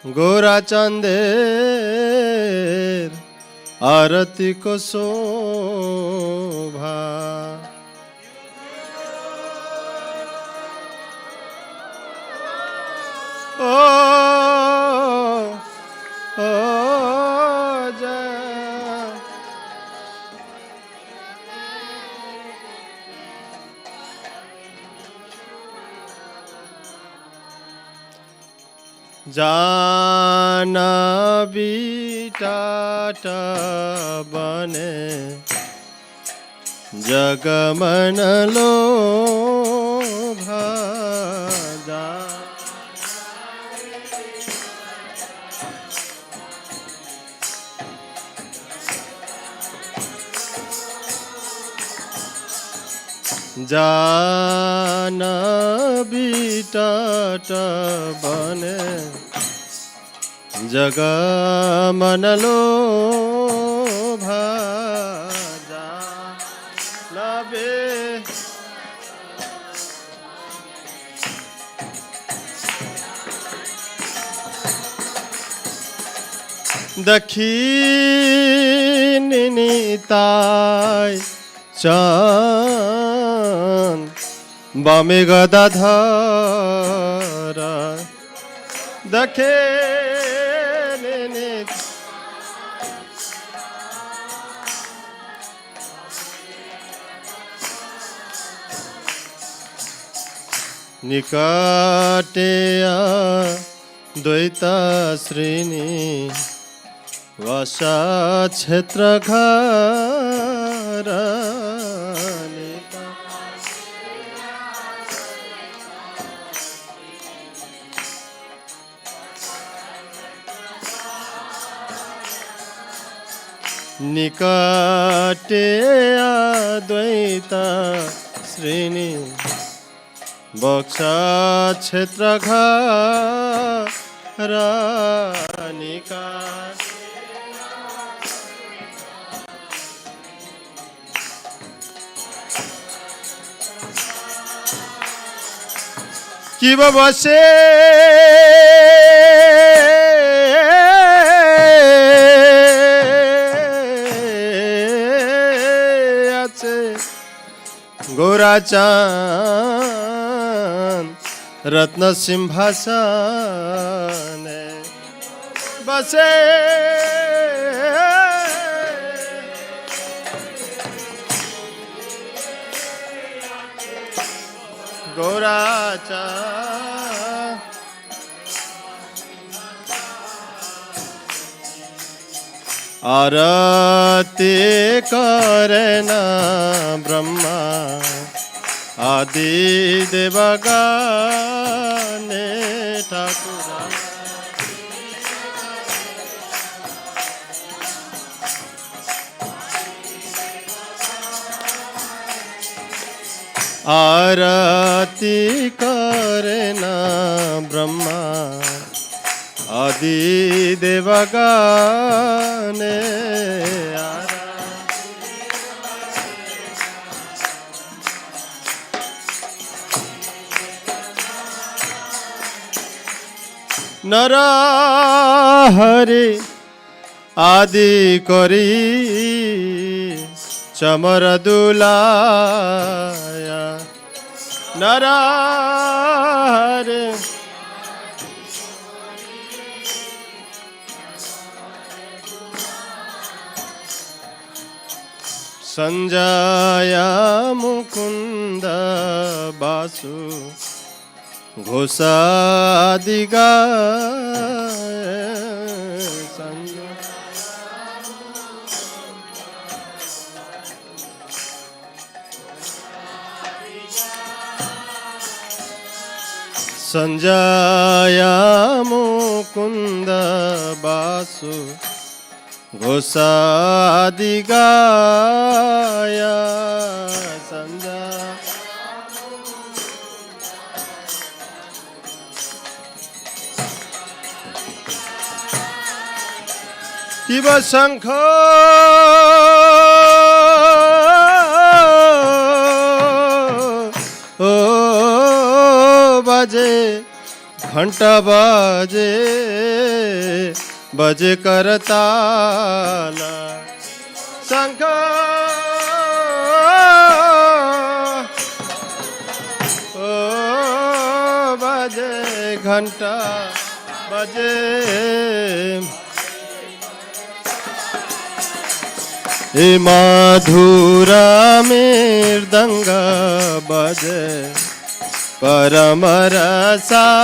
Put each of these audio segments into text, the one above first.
गोरा चांदेर आरती को शोभा ओ ओ जाना बीटाटा बने जगमन लोभा जाना बीटाटा बने जगमन लोभा जाना बे दक्षिणिताय चांद बामे गदाधरा दखे निकटे द्वैता श्रेणी वासा क्षेत्र घर निकटे द्वैता श्रेणी बक्षा क्षेत्र घर कि बसे गोरा चांद रत्न सिंहासन बसे गोरा चांद आरती करना ब्रह्मा आदि देवगाने ठाकुरा आरती करना ब्रह्मा आदि देवगाने नरा हरि आदि करी चमर दुलाया नरा हरि संजया मुकुंद बासु घोषादिगा संजया मुकुंद बासु घोषादिगाया संजय शिव शंख ओ बजे घंटा बाजे बजे करताला शंख ओ बजे घंटा बजे ए मधुरा मृदंग बजे परम रसाला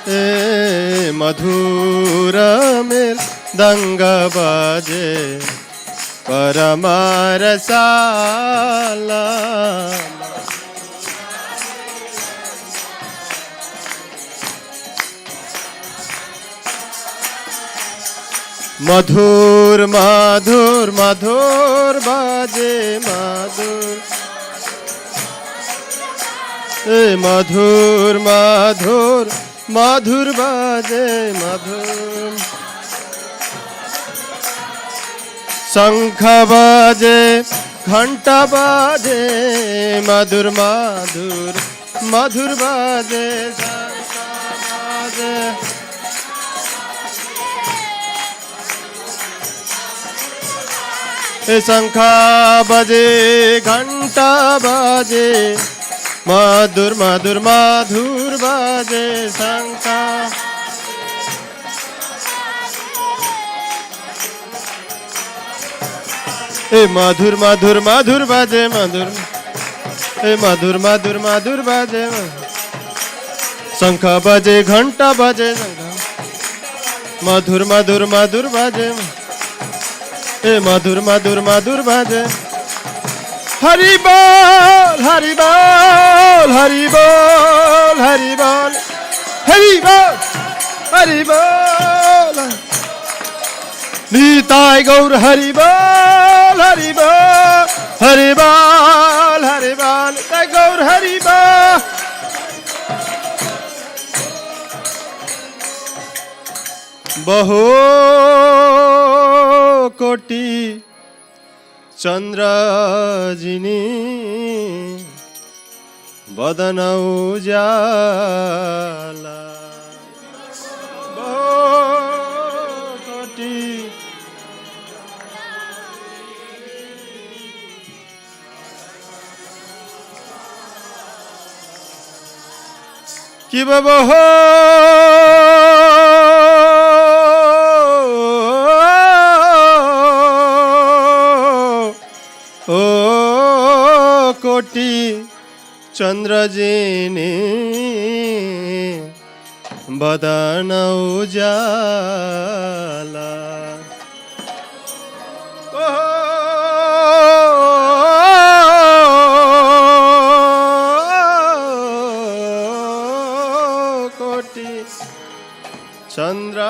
ए मधुर मृदंग बजे परम रसाला मधुर मधुर मधुर बाजे मधुर ए मधुर मधुर मधुर बाजे मधुर शंख बाजे घंटा बाजे मधुर मधुर मधुर बाजे शंख बाजे शंखा बजे घंटा बाजे मधुर मधुर मधुर बाजे शंखा ए मधुर मधुर मधुर बाजे मधुर ए मधुर मधुर मधुर बाजे शंखा बजे घंटा बजे शंखा मधुर मधुर मधुर बाजे ए मधुर मधुर मधुर बाजे हरि बोल हरि बोल हरि बोल हरि बोल हरि बोल हरि बोल निताय गौर हरि बोल हरि बोल हरि बोल हरि बोल निताय गौर हरि बोल बहु कोटि चंद्रजिनी बदन उजाला कोटि कि बहो कोटि चंद्रजिनी बदन उजाला कोटि चंद्र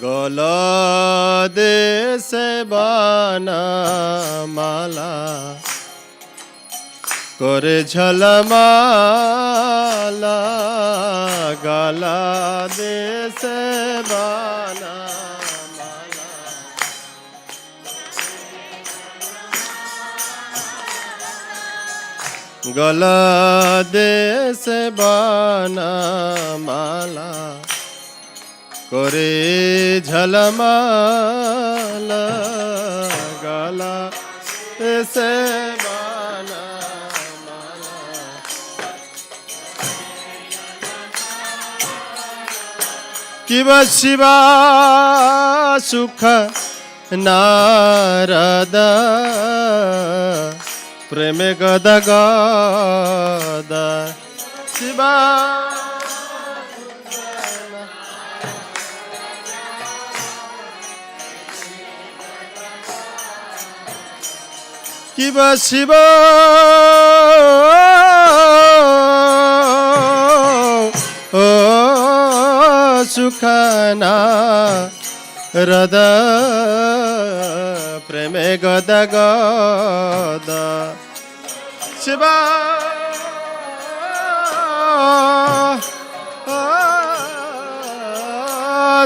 गलदे से बाना माला करे झलमाला गला दे से बाना माला गला दे से बाना माला करे झलमाला गला से बाना माला किव शिवा सुख नारद प्रेम गद गद शिवा किव शिव सुखना हृद प्रेमे गद गद शिवा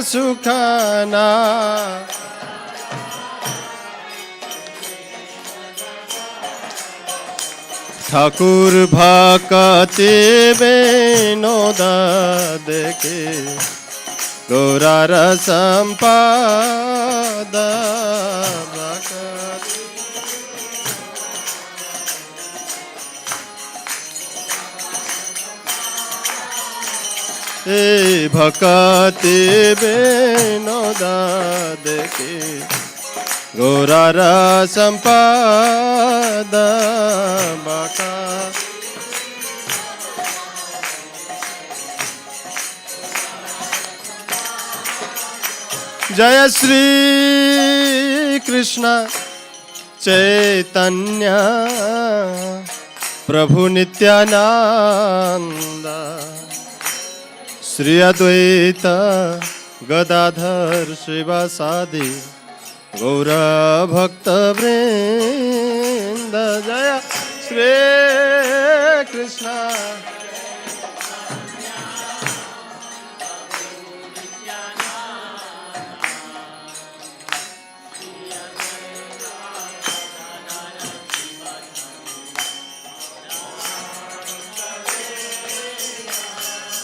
सुखना ठाकुर भक्ति विनोद देखे गौरार संपद भक्ति विनोद देखे गौरार संपद जय श्री कृष्ण चैतन्य प्रभु नित्यानंद श्री अद्वैत गदाधर शिवासादि गौर भक्त वृंद जय श्री कृष्ण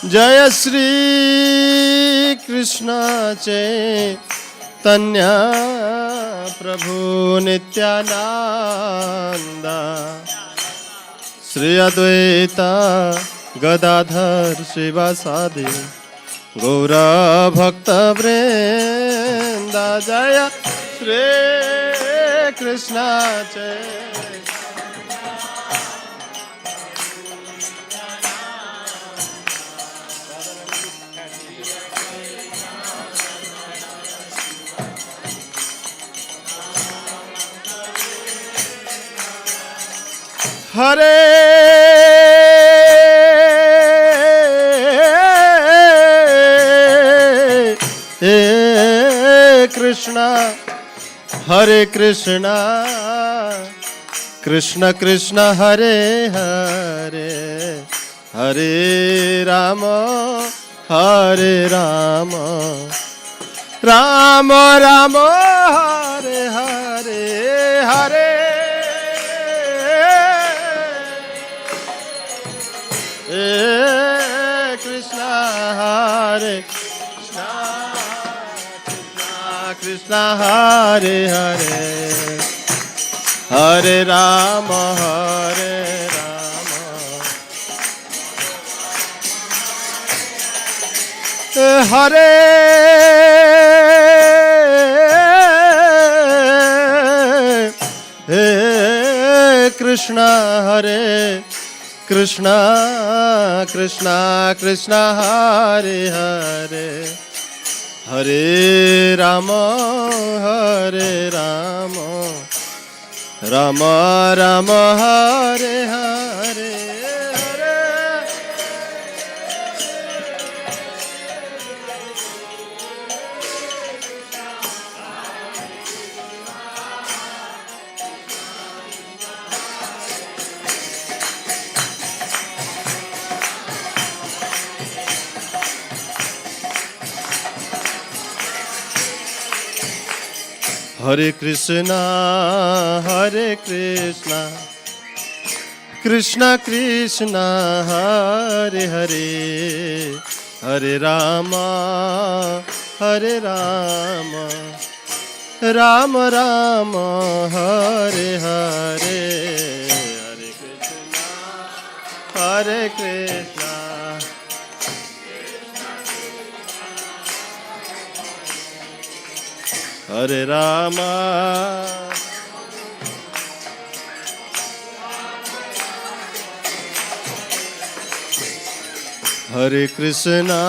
जय श्री कृष्ण चैतन्य प्रभु नित्यानंद श्री अद्वैत गदाधर शिवासादि गौर भक्त वृंद जय श्री कृष्ण हरे कृष्णा हरे कृष्णा कृष्ण कृष्ण हरे हरे हरे राम राम राम हरे हरे हरे कृष्णा हरे कृष्णा हरे हरे हरे राम हरे कृष्णा हरे कृष्णा कृष्णा कृष्णा हरे हरे हरे राम राम राम हरे हरे हरे कृष्णा कृष्णा कृष्णा हरे हरे हरे राम राम राम हरे हरे हरे कृष्णा हरे राम हरे Krishna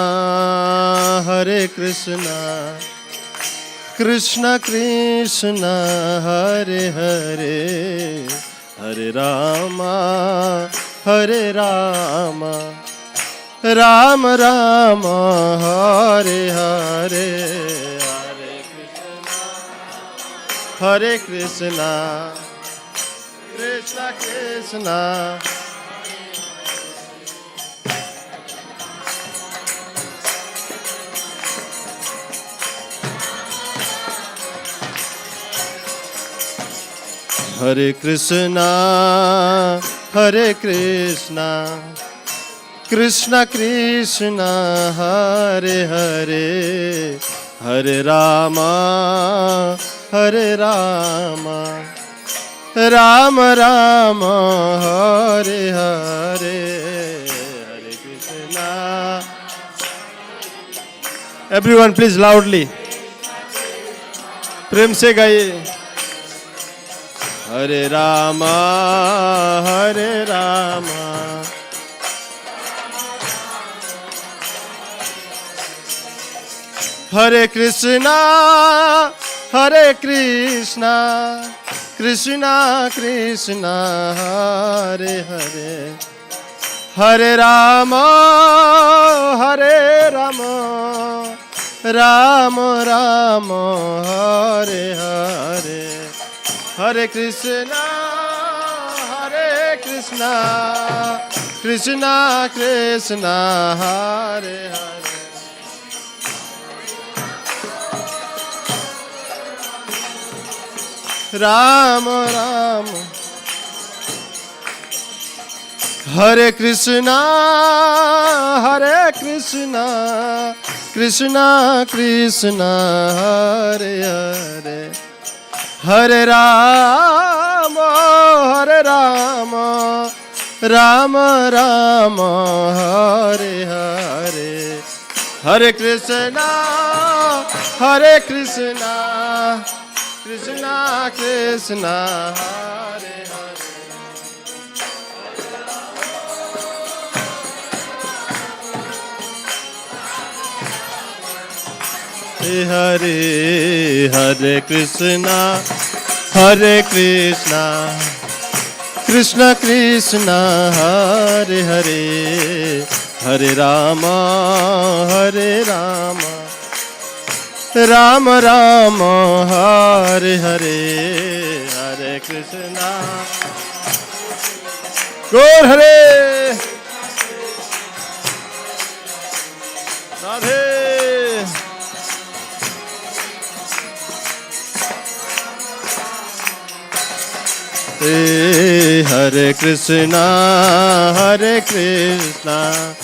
Krishna Krishna Hare Hare Hare Ram Ram Ram Hare Hare Hare Krishna Krishna Krishna Hare Krishna, Hare Krishna, Krishna Krishna, Hare Hare, Hare Rama, Hare Rama, Rama Rama, Hare Hare, Hare Krishna. Everyone please loudly. प्रेम से गाइए. Hare Rama, Hare Rama, Hare Krishna, Hare Krishna, Krishna Krishna, Hare Hare, Hare Rama, Hare Rama, Rama Rama, Hare Hare, Hare Krishna, Hare Krishna, Krishna Krishna, Hare Hare. Rama Rama, Hare Krishna, Hare Krishna, Krishna Krishna, Hare Hare, Hare Rama, Hare Rama, Rama Rama, Hare Hare, Hare Krishna, Hare Krishna, Krishna Krishna, Hare Hare. Hare Hare Krishna, Hare Krishna, Krishna Krishna, Hare Hare, Hare Rama, Hare Rama, Rama Rama, Hare Hare, Hare Krishna. Gaur Hare Radhe. Hare Krishna, Hare Krishna,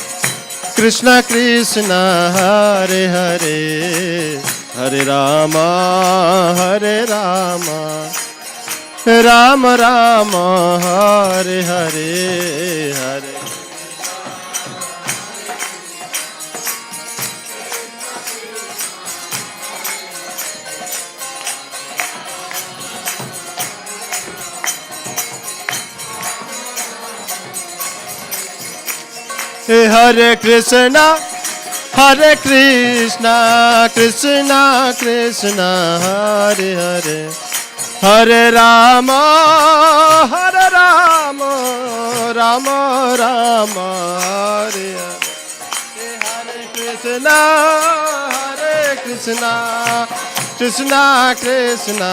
Krishna Krishna, Hare Hare, Hare Rama, Hare Rama, Rama Rama, Hare Hare, Hare. Hare Krishna, Hare Krishna, Krishna Krishna, Hare Hare, Hare Rama, Hare Rama, Rama Rama, Hare Hare, Hare Krishna, Hare Krishna, Krishna Krishna.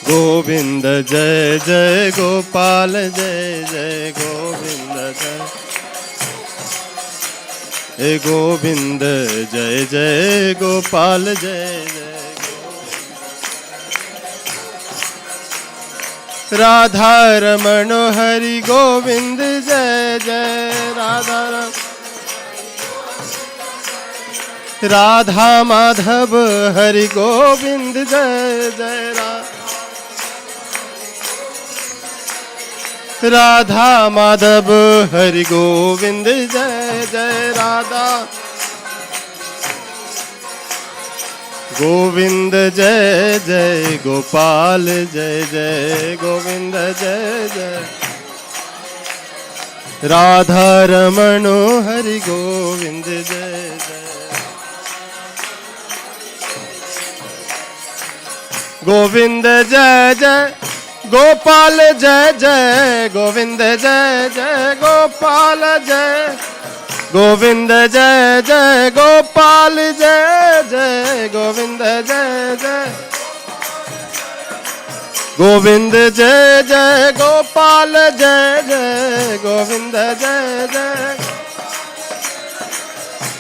Govind जय जय गोपाल जय जय गोविंद जय गोविंद जय जय गोपाल जय जय राधा रमण हरि गोविंद जय जय राधा राधा माधव हरि गोविंद जय जय राधा माधव हरि गोविंद जय जय राधा गोविंद जय जय गोपाल जय जय गोविंद जय जय राधा रमण हरि गोविंद जय जय गोविंद जय जय गोपाल जय जय गोविंद जय जय गोपाल जय गोविंद जय जय गोपाल जय जय गोविंद जय जय गोविंद जय जय गोपाल जय जय गोविंद जय जय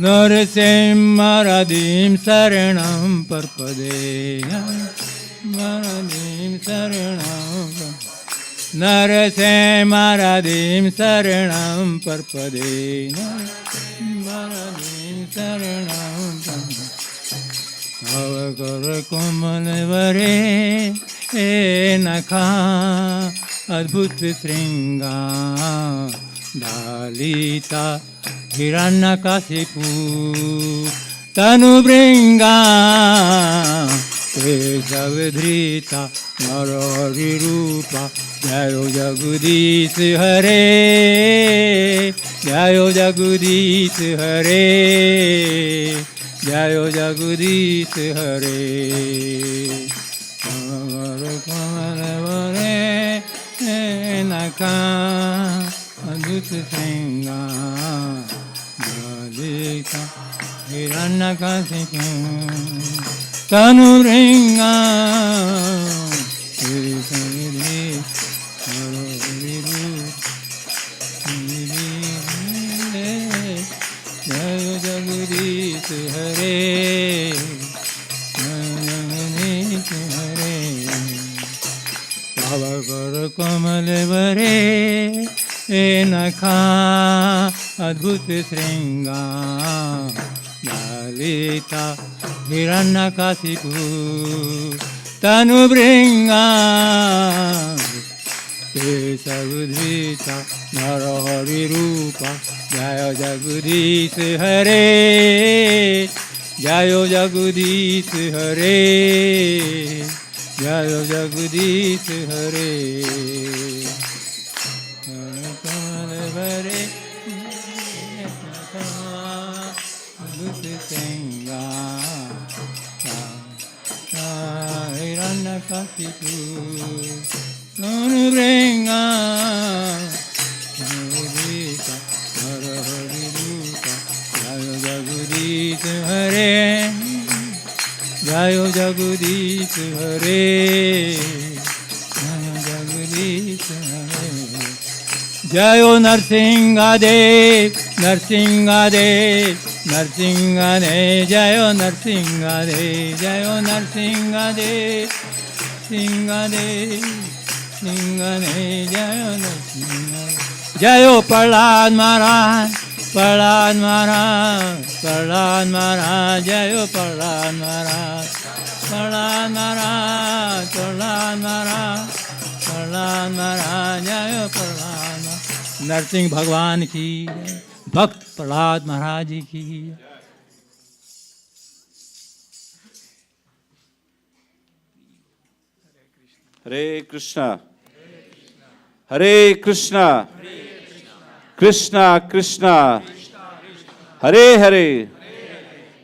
नरसिंहरदिं शरणं प्रपदे नरसिंहरदिं शरणं प्रपदे नरसिंहरदिं शरणं तव कर कोमल वरे ए नखा अद्भुत श्रृंगार डालिता हिरण्यकशिपु तनुभृंगा केशवधृता नरहरिरूपा जय जगदीश हरे जय जगदीश हरे जय जगदीश हरे कमल वरे नखा अद्भुत श्रृंगार डालिता हिरण्यकशिपु तनुभृंगा जय जगदीश हरे जगदीश हरे तव कर कमल वरे ए नखा अद्भुत श्रृंगार डालिता हिरण्यकशिपु तनुभृंगा केशवधृता नरहरिरूपा जय जगदीश हरे जय जगदीश हरे जय जगदीश हरे कमल वरे अद्भुत श्रृंगार हिरण्यकशिपु तनुभृंगा नरहरिरूपा जय जगदीश हरे जय जगदीश हरे जय जगदीश हरे जय नरसिंहदेव नरसिंहदेव नरसिंहदेव जय नरसिंहदेव जय नरसिंहदेव सिंहदेव सिंहदेव जय नरसिंहदेव जय प्रहलाद महाराज प्रहलाद महाराज प्रहलाद महाराज जय प्रहलाद महाराज प्रहलाद महाराज प्रहलाद महाराज प्रहलाद महाराज जय प्रहलाद नरसिंह भगवान की भक्त प्रहलाद महाराज जी की हरे कृष्णा हरे Krishna Krishna Krishna Hare Hare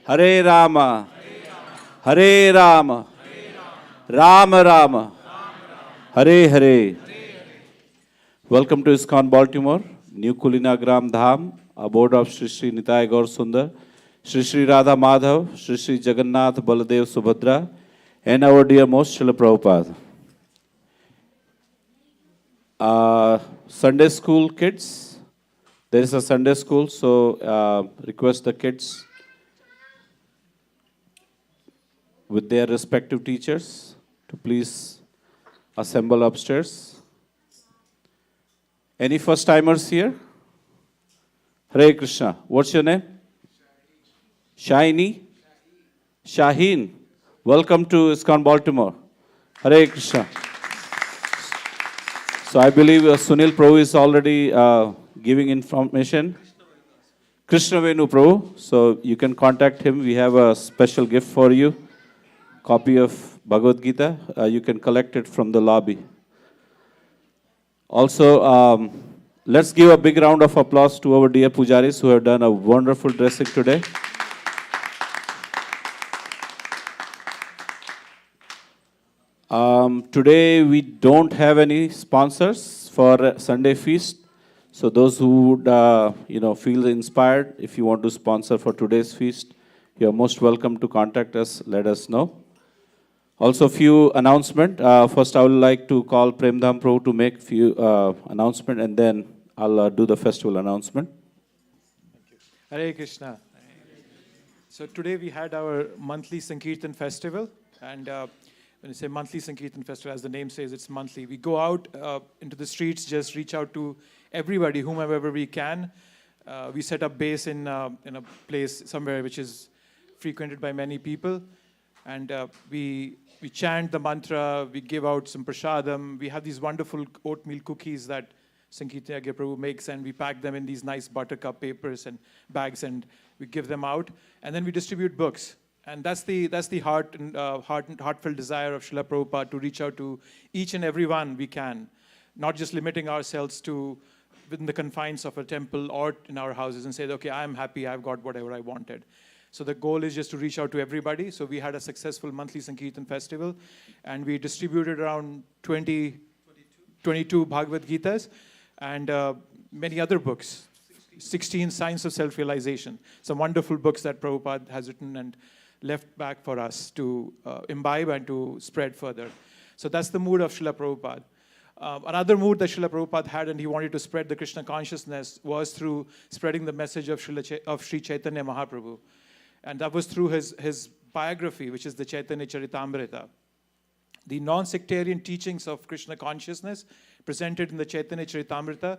Hare Ram Ram Ram Hare Hare Welcome to ISKCON Baltimore, New Kulina Gram Dham, aboard of Shri Shri Nitai Gaur Sundar, Shri Shri Radha Madhav, Shri Shri Jagannath Baladev Subhadra, and our dear most Srila Prabhupada. Sunday school kids, there is a Sunday school, so request the kids with their respective teachers to please assemble upstairs. Any first timers here? Hare Krishna. What's your name? Shiny? Shaheen. Welcome to ISKCON Baltimore. Hare Krishna. So I believe Sunil Prabhu is already giving information. Krishna Venu Prabhu. So you can contact him. We have a special gift for you. Copy of Bhagavad Gita. You can collect it from the lobby. Also, let's give a big round of applause to our dear pujaris who have done a wonderful dressing today. Today we don't have any sponsors for Sunday feast. So those who would, feel inspired, if you want to sponsor for today's feast, you are most welcome to contact us. Let us know. Also, few announcement. First, I would like to call Premdham Prabhu to make few announcement, and then I'll do the festival announcement. Hare Krishna. So today we had our monthly Sankirtan festival, and when you say monthly Sankirtan festival, as the name says, it's monthly. We go out into the streets, just reach out to everybody, whomever we can. We set up base in a place somewhere which is frequented by many people, and we chant the mantra, we give out some prasadam. We have these wonderful oatmeal cookies that Sankirtan Yagya Prabhu makes, and we pack them in these nice buttercup papers and bags, and we give them out. And then we distribute books. And that's the heartfelt desire of Srila Prabhupada, to reach out to each and every one we can, not just limiting ourselves to within the confines of a temple or in our houses and say, okay, I'm happy, I've got whatever I wanted. So the goal is just to reach out to everybody. So we had a successful monthly Sankirtan festival, and we distributed around 22 Bhagavad Gitas, and many other books, 16 Science of Self-Realization, some wonderful books that Prabhupada has written and left back for us to imbibe and to spread further. So that's the mood of Srila Prabhupada. Another mood that Srila Prabhupada had, and he wanted to spread the Krishna consciousness, was through spreading the message of Sri Chaitanya Mahaprabhu. And that was through his biography, which is the Chaitanya Charitamrita. The non-sectarian teachings of Krishna consciousness presented in the Chaitanya Charitamrita,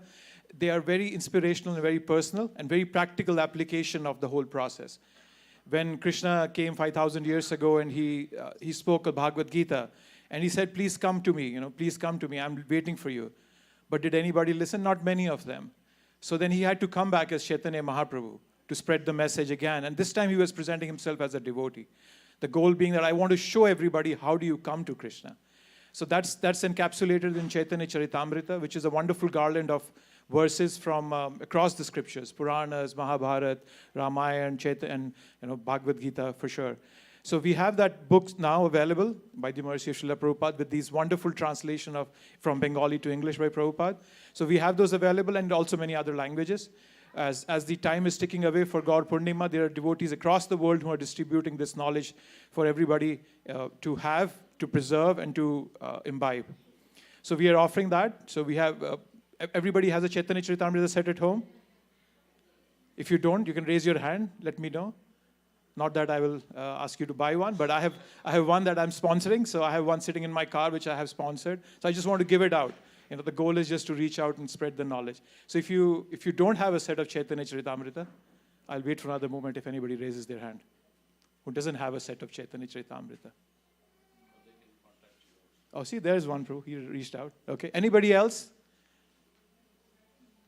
they are very inspirational and very personal and very practical application of the whole process. When Krishna came 5,000 years ago and he spoke of Bhagavad Gita, and he said, please come to me, please come to me, I'm waiting for you. But did anybody listen? Not many of them. So then he had to come back as Chaitanya Mahaprabhu to spread the message again. And this time he was presenting himself as a devotee. The goal being that I want to show everybody how do you come to Krishna. So that's encapsulated in Chaitanya Charitamrita, which is a wonderful garland of verses from across the scriptures, Puranas, Mahabharata, Ramayana, Chaitanya, and Bhagavad Gita for sure. So we have that book now available by the mercy of Srila Prabhupada with these wonderful translation from Bengali to English by Prabhupada. So we have those available, and also many other languages. As the time is ticking away for Gaur Purnima, there are devotees across the world who are distributing this knowledge for everybody to have, to preserve, and to imbibe. So we are offering that. So we have, everybody has a Chaitanya Charitamrita set at home. If you don't, you can raise your hand, let me know. Not that I will ask you to buy one, but I have one that I'm sponsoring. So I have one sitting in my car, which I have sponsored. So I just want to give it out. The goal is just to reach out and spread the knowledge. So if you don't have a set of Chaitanya Charitamrita, I'll wait for another moment if anybody raises their hand who doesn't have a set of Chaitanya Charitamrita. Oh, see, there's one, Prabhu. He reached out. Okay. Anybody else?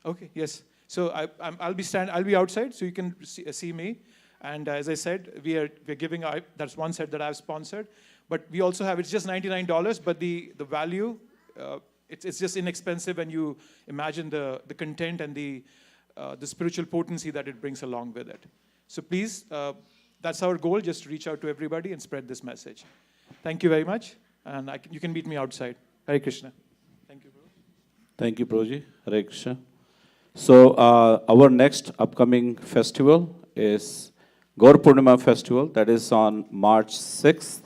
Okay. Yes. So I'll be outside, so you can see me. And as I said, we're giving out. That's one set that I've sponsored. But we also have. It's just $99, but the value. It's just inexpensive when you imagine the content and the spiritual potency that it brings along with it. So please, that's our goal, just to reach out to everybody and spread this message. Thank you very much, and you can meet me outside. Hare Krishna. Thank you, Prabhu. Thank you, Prabhuji. Hare Krishna. So our next upcoming festival is Gaur Purnima Festival. That is on March 6th.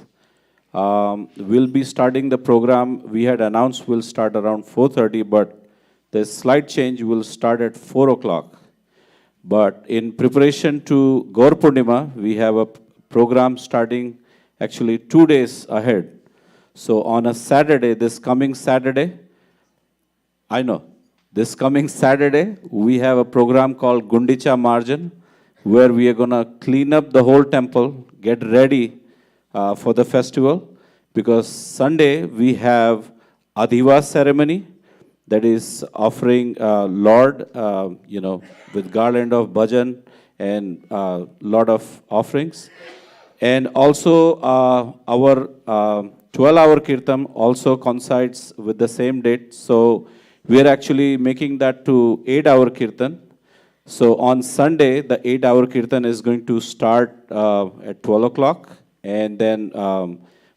We'll be starting the program. We had announced we'll start around 4:30, but the slight change will start at 4 o'clock. But in preparation to Gaur Purnima, we have a program starting actually 2 days ahead. So on a Saturday, this coming Saturday, we have a program called Gundicha Marjan, where we are going to clean up the whole temple, get ready for the festival, because Sunday we have Adhivas ceremony, that is offering Lord, with garland of bhajan and lot of offerings. And also our 12-hour kirtan also coincides with the same date. So we are actually making that to 8-hour kirtan. So on Sunday, the 8-hour kirtan is going to start at 12 o'clock, and then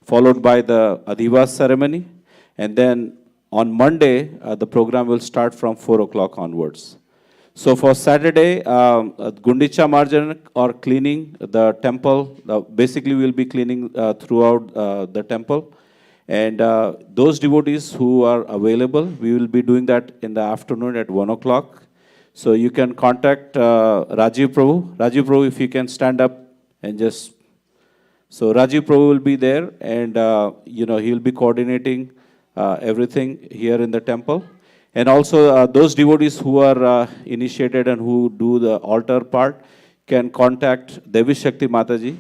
followed by the Adhivas ceremony. And then on Monday, the program will start from 4 o'clock onwards. So for Saturday, Gundicha Marjan, or cleaning the temple, basically we'll be cleaning throughout the temple. And those devotees who are available, we will be doing that in the afternoon at 1 o'clock. So you can contact Rajiv Prabhu. Rajiv Prabhu, if you can stand up and just... So Rajiv Prabhu will be there, and he'll be coordinating everything here in the temple. And also those devotees who are initiated and who do the altar part can contact Devi Shakti Mataji.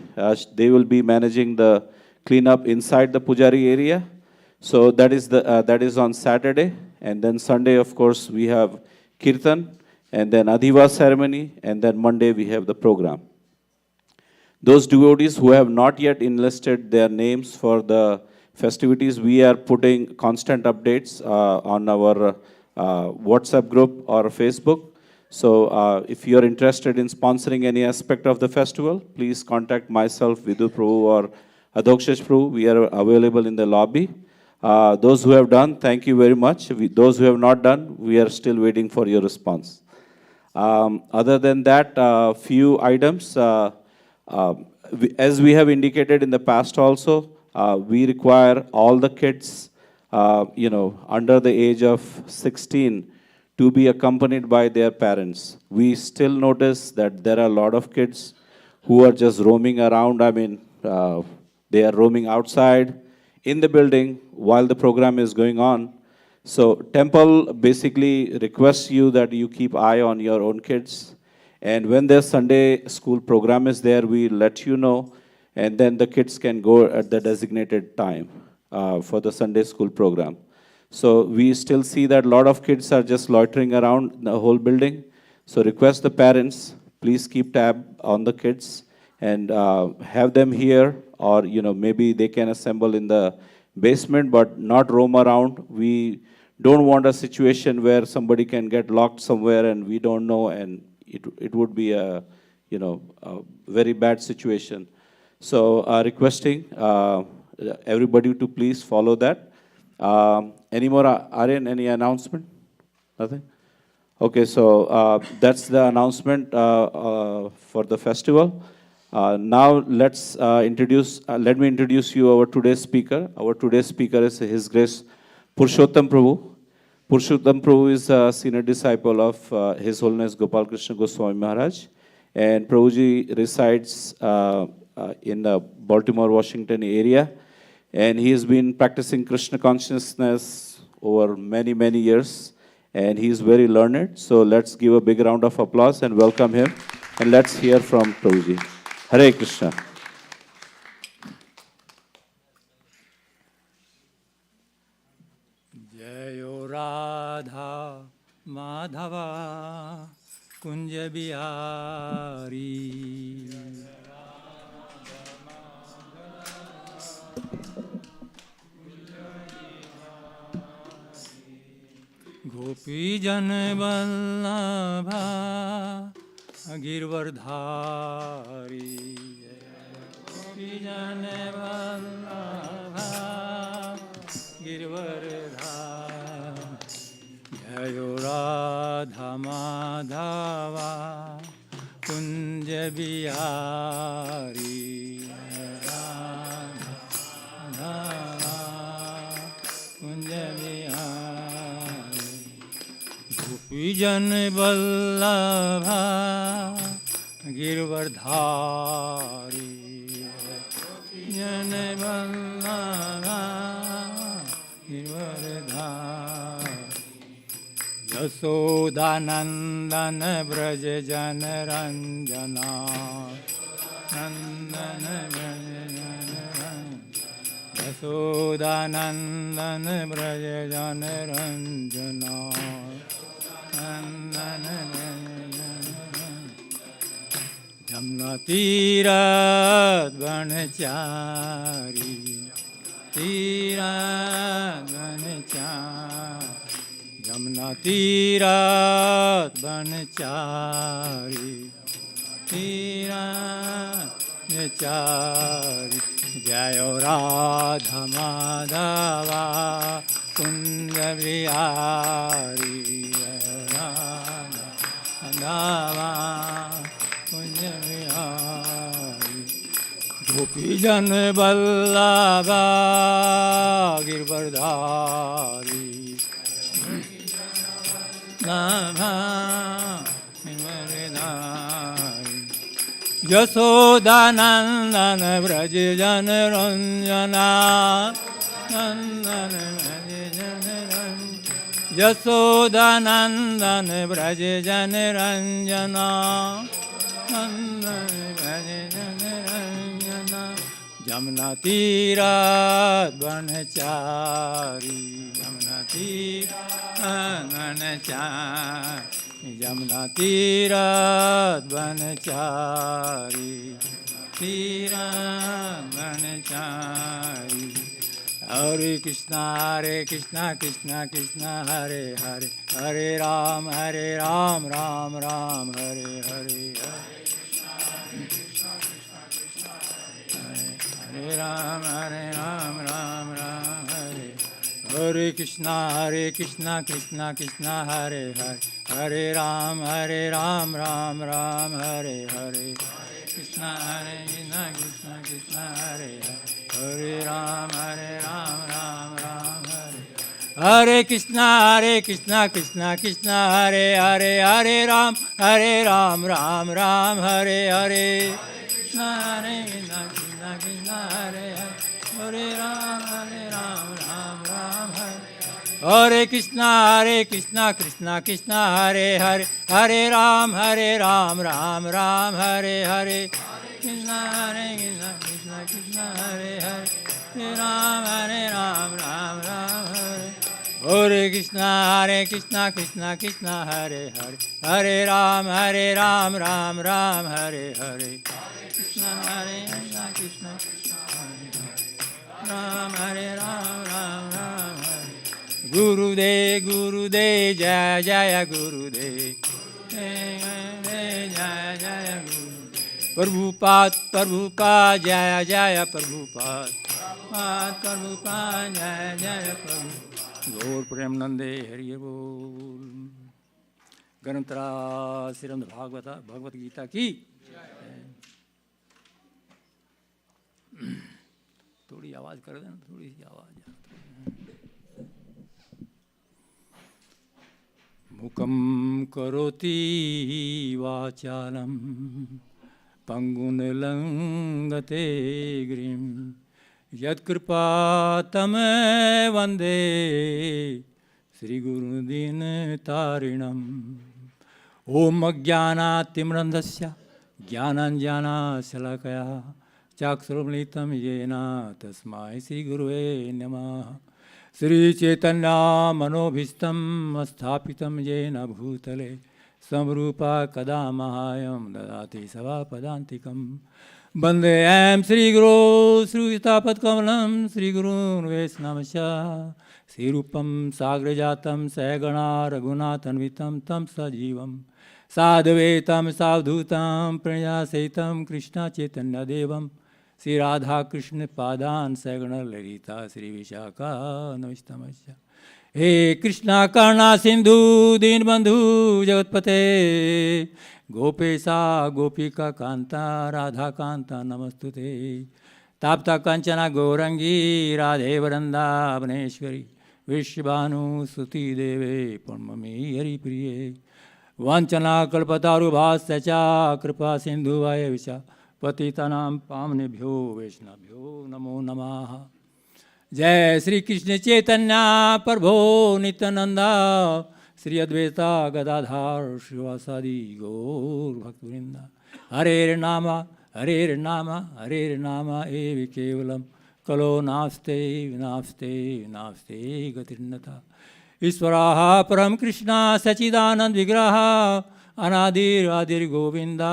They will be managing the cleanup inside the Pujari area. So that is on Saturday. And then Sunday, of course, we have Kirtan, and then Adhiva ceremony, and then Monday we have the program. Those devotees who have not yet enlisted their names for the festivities, we are putting constant updates on our WhatsApp group or Facebook. So if you're interested in sponsoring any aspect of the festival, please contact myself, Vidu Prabhu, or Adhokshesh Prabhu. We are available in the lobby. Those who have done, thank you very much. Those who have not done, we are still waiting for your response. Other than that, few items. As we have indicated in the past also, we require all the kids, under the age of 16 to be accompanied by their parents. We still notice that there are a lot of kids who are just roaming around. They are roaming outside in the building while the program is going on. So temple basically requests you that you keep eye on your own kids. And when their Sunday school program is there, we let you know, and then the kids can go at the designated time for the Sunday school program. So we still see that a lot of kids are just loitering around the whole building. So request the parents, please keep tab on the kids and have them here, or maybe they can assemble in the basement but not roam around. We don't want a situation where somebody can get locked somewhere and we don't know, and it would be a very bad situation. So requesting everybody to please follow that. Any more, Aryan, any announcement? Nothing? Okay, so that's the announcement for the festival. Now let me introduce you our today's speaker. Our today's speaker is His Grace Purushottam Prabhu. Purushottam Prabhu is a senior disciple of His Holiness Gopal Krishna Goswami Maharaj. And Prabhuji resides in the Baltimore, Washington area. And he has been practicing Krishna consciousness over many, many years. And he is very learned. So let's give a big round of applause and welcome him. And let's hear from Prabhuji. Hare Krishna. Jayo Radha Madhava Kunja Bihari. Gopi Jan Vallabha Girvardhari. Gopi Jan Vallabha Girvardhari. Jayo Radha Madhava Kunja Bihari. Radha Kunja Bihari. Gopi Jan Vallabha Girvardhari. Gopi Jan Vallabha Girvardhari. Yasodanandan Braj Jana Ranjana. Nandan Braj Jana Ranjana. Yasodanandan Braj Jana Ranjana. Jamna Tirat Vanachari. Tirat Vanachari. Jamna Tirat Vanachari. Tirat Vanachari. Jayo Radha Madhava Kunja Bihari. Radha Kunja Bihari. गोपीजन वल्लभा गिरवरधारी यशोदानंदन व्रज जन रंजना नंदन व्रज जन रंजना यशोदानंदन व्रज जन रंजना नंदन व्रज जन रंजना जमुना तीरात वनचारी जमुना तीरात वनचारी जमुना तीरात वनचारी तीरात वनचारी हरे कृष्णा कृष्णा कृष्णा हरे हरे हरे राम राम राम हरे हरे हरे राम राम राम हरे हरे कृष्णा कृष्णा कृष्णा हरे हरे हरे राम राम राम हरे हरे कृष्णा कृष्णा हरे हरे राम राम राम हरे हरे कृष्णा कृष्णा हरे हरे हरे राम राम राम हरे हरे कृष्णा कृष्णा हरे हरे राम राम राम हरे हरे कृष्णा कृष्णा हरे हरे हरे राम राम राम हरे हरे कृष्णा कृष्णा हरे हरे राम राम राम हरे हरे कृष्णा कृष्णा हरे हरे हरे राम राम राम हरे हरे कृष्णा कृष्णा राम राम राम हरे गुरुदेव जय जय गुरुदेव जय जय गुरुदेव प्रभुपाद जय जय प्रभुपाद जय जय प्रभु गौर प्रेमानंदे हरि बोल। ग्रंथरा श्रीमद् भगवत गीता की थोड़ी आवाज कर देना, थोड़ी सी आवाज। मुखम करोति वाचालम पंगुन लंघते गिरिं यत्कृपा तमेव वंदे श्री गुरुदीनतारिणम्। ओम अज्ञानातिमिरन्धस्य ज्ञानाञ्जनशलाकया चक्षुरुन्मीलितं येन तस्मै श्रीगुरुवे नमः। श्रीचैतन्य मनोभीष्टं स्थापितं येन भूतले संरूपा कदा मह्यं ददाति सभापदान्तिकं। वन्देऽहं श्रीगुरो श्रीयुतापत्कमलं श्रीगुरून् वैष्णवंश्च श्रीरूपं साग्रजातं सहगणा रघुनाथान्वितं तं सजीवं साद्वैतं सावधूतं प्रणयासहितं कृष्णचैतन्यदेवं श्री राधा कृष्ण पादान सगण ललिता श्री विशाखा नमस्तमश्च। हे कृष्णा करुणा सिंधु दीनबंधु जगतपते गोपेशा गोपिका कांता राधा कांता नमस्तुते। ताप्ता कंचना गौरंगी राधे वृंदावनेश्वरी विश्वभानुसुती देवे पुण्यमी हरिप्रिये वांछना कल्पतारुभास्य च कृपा सिंधुवाय विशा पतितानां पावनेभ्यो वैष्णवेभ्यो नमो नमः। जय श्री कृष्ण चैतन्य प्रभो नित्यानंदा श्री अद्वैता गदाधर श्रीवासादि गौर भक्तवृंद। हरे नाम एव केवलम कलो नास्ते नास्ते नास्ते गतिर्नता। ईश्वराः परम कृष्ण सच्चिदानंद विग्रह अनादिर्गोविंदा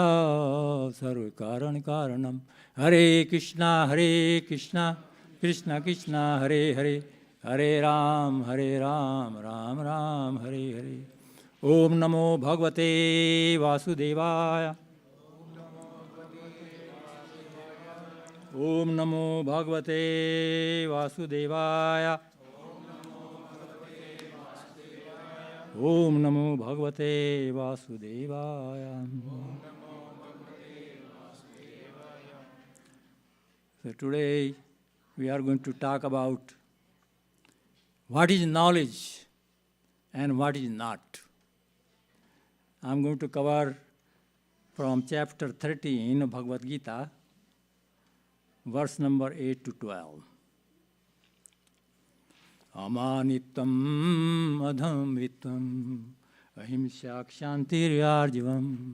सर्वकारण कारणम। हरे कृष्णा कृष्णा कृष्णा हरे हरे हरे राम राम राम हरे हरे। ओम नमो भगवते वासुदेवाय। ओम नमो भगवते वासुदेवाय। ओम नमो भगवते वासुदेवाय। So today we are going to talk about what is knowledge and what is not. I'm going to cover from chapter 13 of Bhagavad Gita, verse number 8 to 12. Amanitam adhamitam ahimsa kshantiryarjivam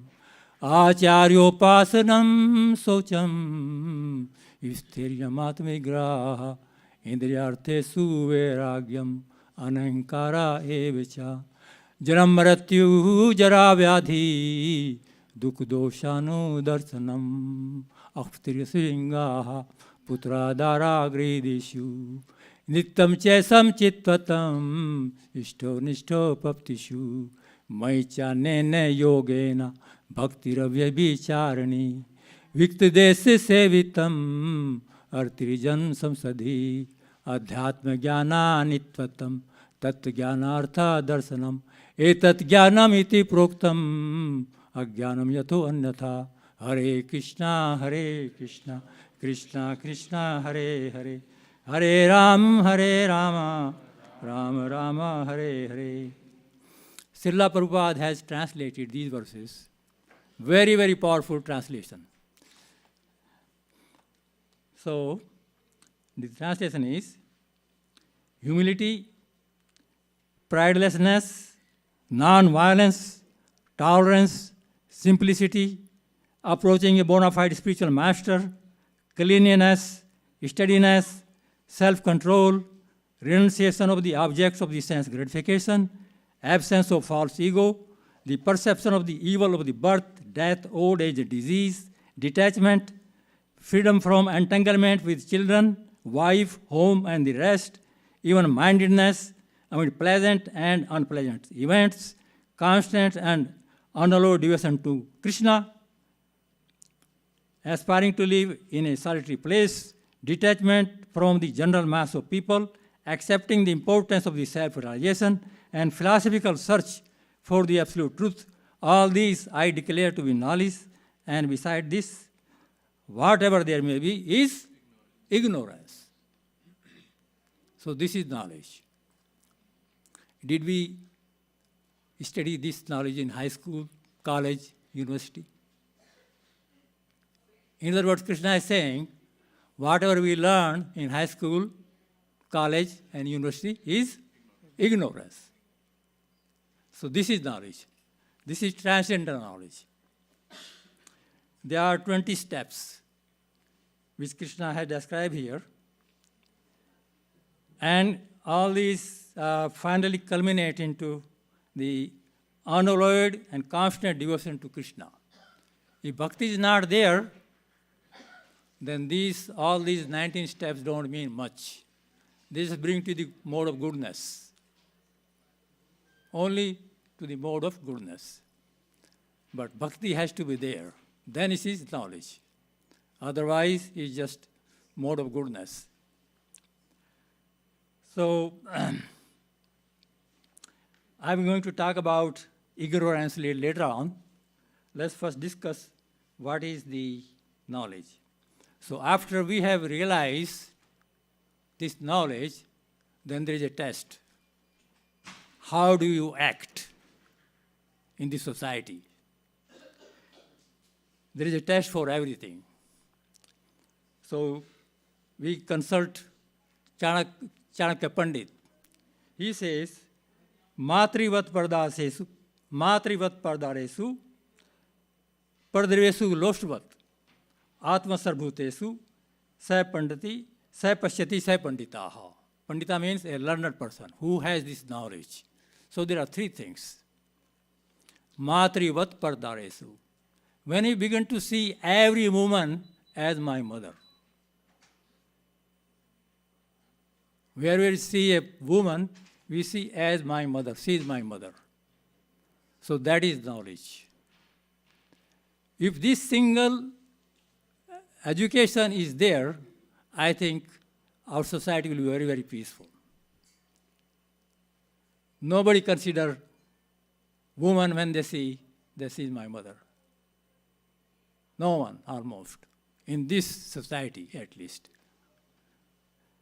acharyopasanam socham sthiryamatmigraha indriyarthe suveragyam anankara evacha janam maratyu jara vyadhi dukh doshanu darsanam akhtiryasingaha putradara gridishu nityam chesam chitvatam ishto nishto paptishu maicha nene yogena bhaktiravya bicharani viktadesya sevitam artirijan samsadhi adhyatma jnana nitvatam tat jnanartha darsanam etat jnanam iti proktam ajnanam yatho anyatha Hare Krishna Krishna Krishna Hare Hare Hare Rama Rama Rama Hare Hare. Srila Prabhupada has translated these verses. Very, very powerful translation. So, the translation is humility, pridelessness, non-violence, tolerance, simplicity, approaching a bona fide spiritual master, cleanliness, steadiness, self-control, renunciation of the objects of the sense gratification, absence of false ego, the perception of the evil of the birth, death, old age, disease, detachment, freedom from entanglement with children, wife, home, and the rest, even-mindedness amid pleasant and unpleasant events, constant and unallowed devotion to Krishna, aspiring to live in a solitary place, detachment from the general mass of people, accepting the importance of the self-realization, and philosophical search for the absolute truth. All these I declare to be knowledge, and beside this, whatever there may be is ignorance. So this is knowledge. Did we study this knowledge in high school, college, university? In other words, Krishna is saying, whatever we learn in high school, college, and university is ignorance. So this is knowledge. This is transcendental knowledge. There are 20 steps which Krishna has described here. And all these finally culminate into the unalloyed and constant devotion to Krishna. If bhakti is not there, then all these 19 steps don't mean much. They just bring to the mode of goodness. Only to the mode of goodness. But bhakti has to be there. Then it is knowledge. Otherwise, it's just mode of goodness. So, I'm going to talk about ignorance later on. Let's first discuss what is the knowledge. So after we have realized this knowledge, then there is a test. How do you act in this society? There is a test for everything. So we consult Chanakya Pandit. He says, Matrivat pardaresu, pardaresu loštvat, atma sarvbhutesu, sa pandati, sa pashyati, sa panditaha. Pandita means a learned person who has this knowledge. So there are three things. Matrivat pardaresu. When you begin to see every woman as my mother, wherever we see a woman, we see as my mother. She is my mother. So that is knowledge. If this single education is there, I think our society will be very, very peaceful. Nobody consider woman when they see this is my mother. No one, almost. in this society at least.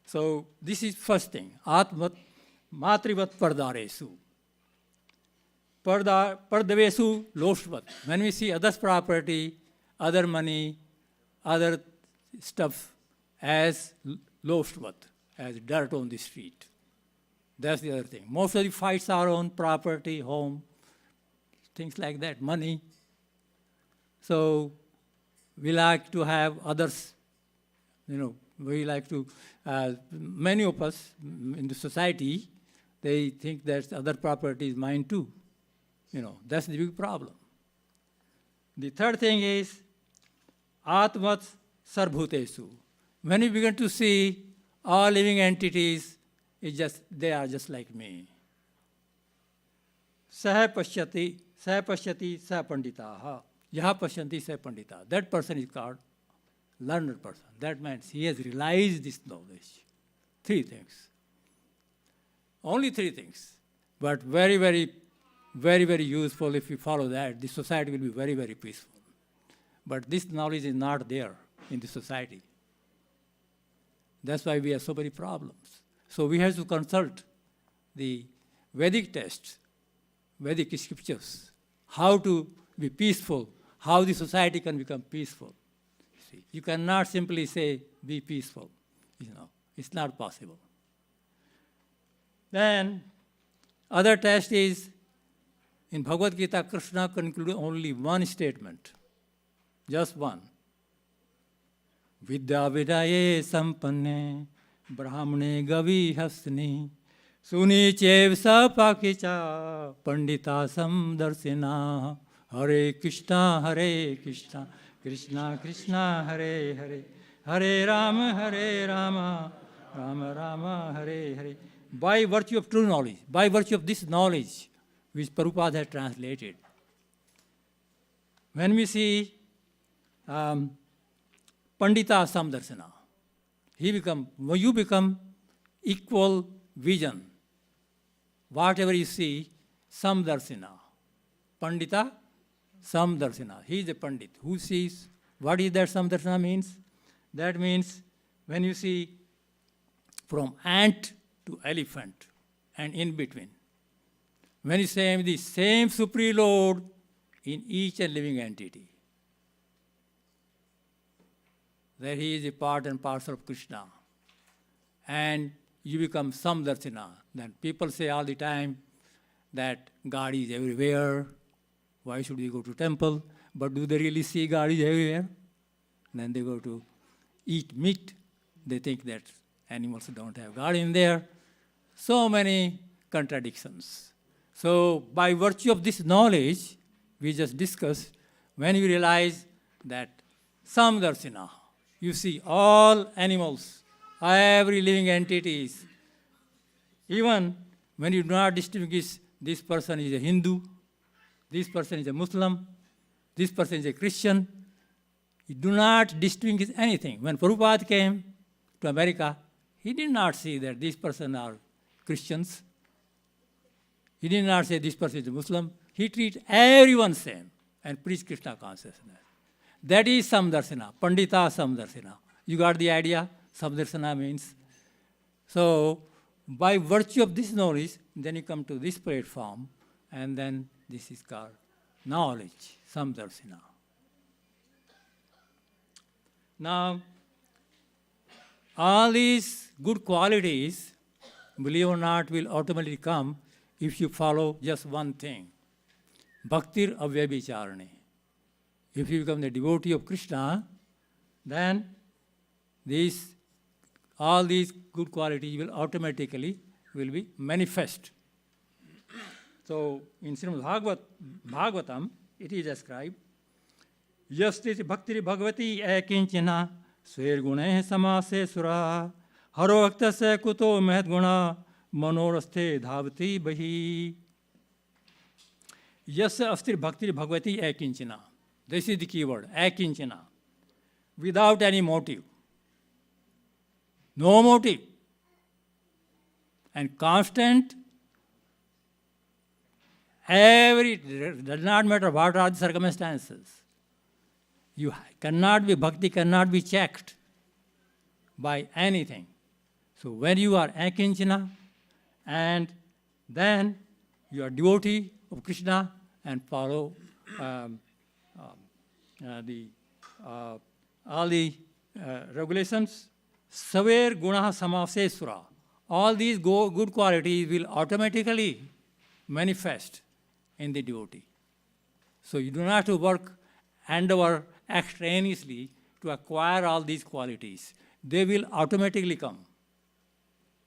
So this is first thing. Atmat matrivat pardaresu. Pardavesu loshvat. When we see others' property, other money, other stuff as loshvat, as dirt on the street. That's the other thing. Most of the fights are on property, home, things like that, money. So we like to have others, we like to, many of us in the society, they think that other property is mine too. That's the big problem. The third thing is, Atmat Sarvbhutesu. When you begin to see all living entities, they are just like me. Saha pashyati, sah panditaha. Yaha pashyanti sah pandita. That person is called learned person. That means he has realized this knowledge. 3 things. Only 3 things. But very, very, very, very useful. If you follow that, the society will be very, very peaceful. But this knowledge is not there in the society. That's why we have so many problems. So we have to consult the Vedic texts, Vedic scriptures, how to be peaceful, how the society can become peaceful. See, you cannot simply say, be peaceful. It's not possible. Then, other test is, in Bhagavad Gita, Krishna concluded only one statement, just one. Vidya vidaye sampanne brahmane gavi hasni suni chev sapakicha pandita samdarsina Hare Krishna, Krishna Krishna, Hare Hare, Hare Rama, Rama Rama, Hare Hare. By virtue of true knowledge, by virtue of this knowledge, which Prabhupada has translated, when we see Pandita Samdarsana, you become equal vision. Whatever you see, Samdarsana. Pandita Samdarsana. He is a Pandit who sees. What is that Samdarsana means? That means when you see from ant to elephant and in between, when you say the same Supreme Lord in each and living entity, that he is a part and parcel of Krishna, and you become Samdarsana. Then people say all the time that God is everywhere. Why should we go to temple? But do they really see God is everywhere? Then they go to eat meat. They think that animals don't have God in there. So many contradictions. So by virtue of this knowledge, we just discussed, when you realize that Samdarsana, you see all animals, every living entities, even when you do not distinguish this person is a Hindu, this person is a Muslim, this person is a Christian, you do not distinguish anything. When Prabhupada came to America, he did not see that this person are Christians. He did not say this person is a Muslim. He treated everyone same and preached Krishna consciousness. That is Samdarsana, Pandita Samdarsana. You got the idea? Samdarsana means. So, by virtue of this knowledge, then you come to this platform, and then this is called knowledge, Samdarsana. Now, all these good qualities, believe or not, will automatically come if you follow just one thing. Bhaktir avyabhicharane. If you become the devotee of Krishna, then all these good qualities will automatically be manifest. So in Srimad Bhagavatam, it is described, Yasti bhaktiri bhagavati ekinchina sver guneh samase sura haro aktase kuto mehet guna manorasthe dhavati bahi. Yasya astir bhaktiri bhagavati ekinchina. This is the key word, ekinchina. Without any motive. No motive. And constant, does not matter what are the circumstances. Bhakti cannot be checked by anything. So when you are akinchana, and then you are devotee of Krishna and follow all the regulations, saver gunaha samasesura, all these good qualities will automatically manifest in the devotee. So you do not have to work endeavor extraneously to acquire all these qualities. They will automatically come.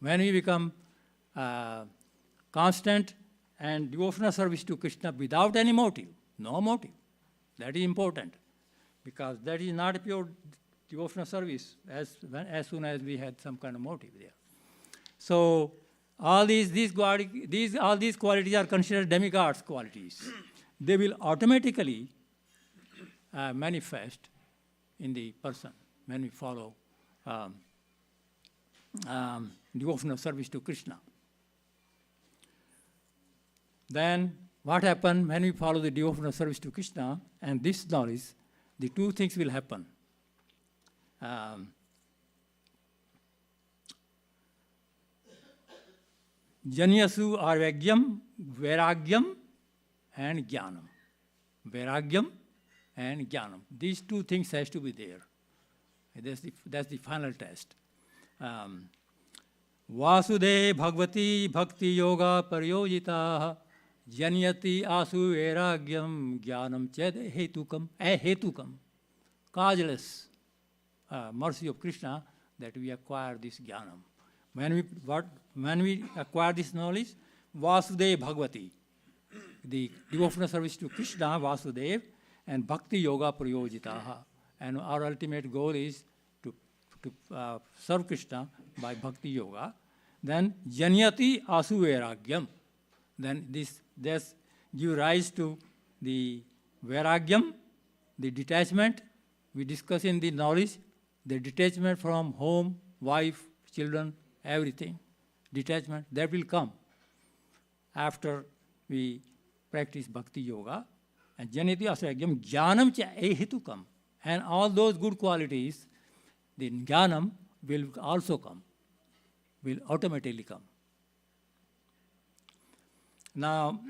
When we become constant and devotional service to Krishna without any motive, no motive, that is important, because that is not a pure devotional service as soon as we had some kind of motive there. So all these qualities are considered demigods qualities. They will automatically manifest in the person when we follow devotional service to Krishna. Then what happens when we follow the devotional service to Krishna and this knowledge, the two things will happen. Janyasu arvagyam, vairagyam, and jnanam. Vairagyam and jnanam. These two things has to be there. That's the final test. Vasude bhagavati bhakti yoga paryojita janyati asu vairagyam jnanam ched hetukam. Causeless mercy of Krishna that we acquire this jnanam. When we acquire this knowledge, Vasudeva Bhagavati, the devotional service to Krishna, Vasudeva, and Bhakti Yoga Prayojitaha. And our ultimate goal is to serve Krishna by Bhakti Yoga. Then Janyati Asu Vairagyam. Then this gives rise to the Vairagyam, the detachment. We discuss in the knowledge, the detachment from home, wife, children, everything. Detachment, that will come after we practice Bhakti Yoga. And Janati Asragyam, Jnanam cha ehitukam. And all those good qualities, the Jnanam will also come, will automatically come. Now,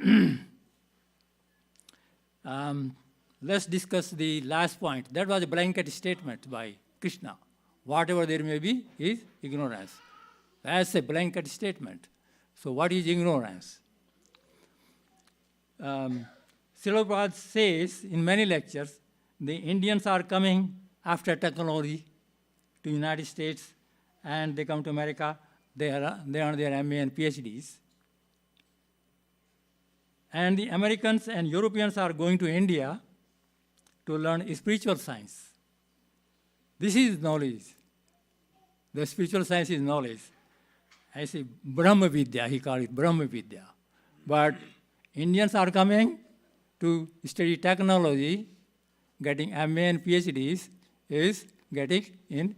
let's discuss the last point. That was a blanket statement by Krishna. Whatever there may be is ignorance. That's a blanket statement. So what is ignorance? Srila Prabhupada says in many lectures, the Indians are coming after technology to United States, and they come to America. They earn their MA and PhDs. And the Americans and Europeans are going to India to learn spiritual science. This is knowledge. The spiritual science is knowledge. I say Brahma Vidya, he called it Brahma Vidya. But Indians are coming to study technology, getting MA and PhDs, is getting in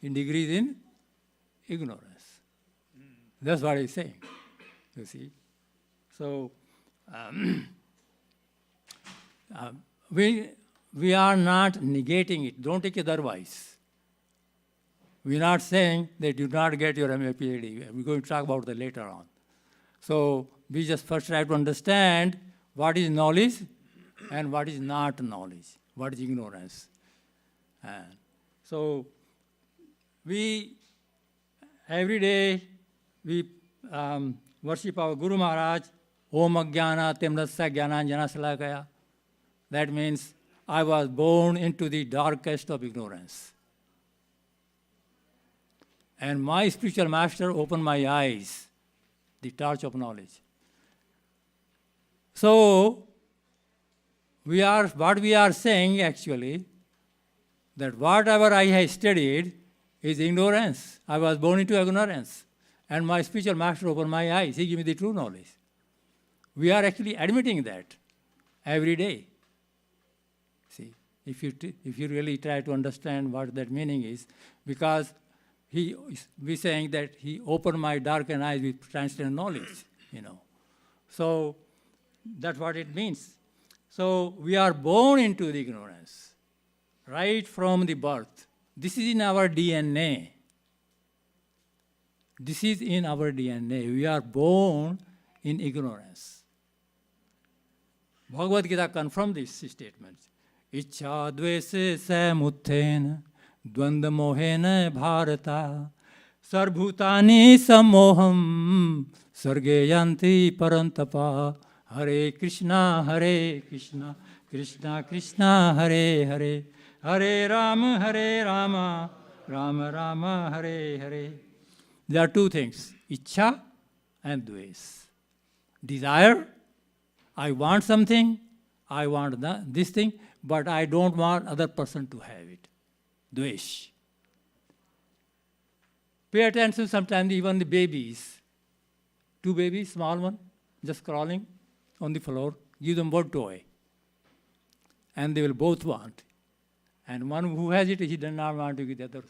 degrees in ignorance. That's what he's saying, you see. So we are not negating it. Don't take it otherwise. We're not saying that you do not get your MA PhD. We're going to talk about that later on. So we just first try to understand what is knowledge and what is not knowledge, what is ignorance. So every day we worship our Guru Maharaj, Om Ajnana Timrasya Jnananjana Salakaya. That means I was born into the darkest of ignorance. And my spiritual master opened my eyes, the torch of knowledge. So, what we are saying actually, that whatever I have studied is ignorance. I was born into ignorance. And my spiritual master opened my eyes. He gave me the true knowledge. We are actually admitting that every day. See, if you really try to understand what that meaning is, because we're saying that he opened my darkened eyes with transcendental knowledge, So that's what it means. So we are born into the ignorance. right from the birth. This is in our DNA. This is in our DNA. We are born in ignorance. Bhagavad Gita confirms this statement. Ichha dvese samuttena dvanda mohena bharata sarvbhutani sammoham sarge yanti parantapa Hare Krishna, Krishna Krishna, Hare Hare, Hare Rama, Rama Rama, Hare Hare. There are two things, Ichha and Dves. Desire, I want something, I want this thing, but I don't want other person to have it. Dvesh. Pay attention sometimes, even the babies. Two babies, small one, just crawling on the floor, give them one toy. And they will both want. And one who has it, he does not want to give the other.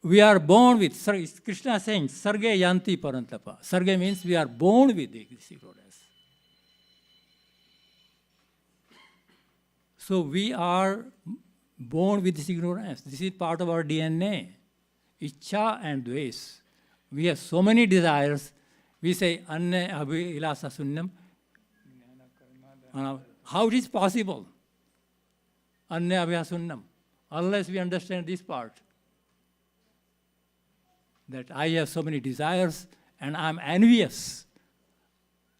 We are born with, Krishna is saying, Sarge Yanti Parantapa. Sarge means we are born with this ignorance. So we are born with this ignorance. This is part of our DNA. Ichha and Dves. We have so many desires. We say, Anne abhi ilasa sunnam. How it is possible? Anne abhi sunnam. Unless we understand this part. That I have so many desires and I'm envious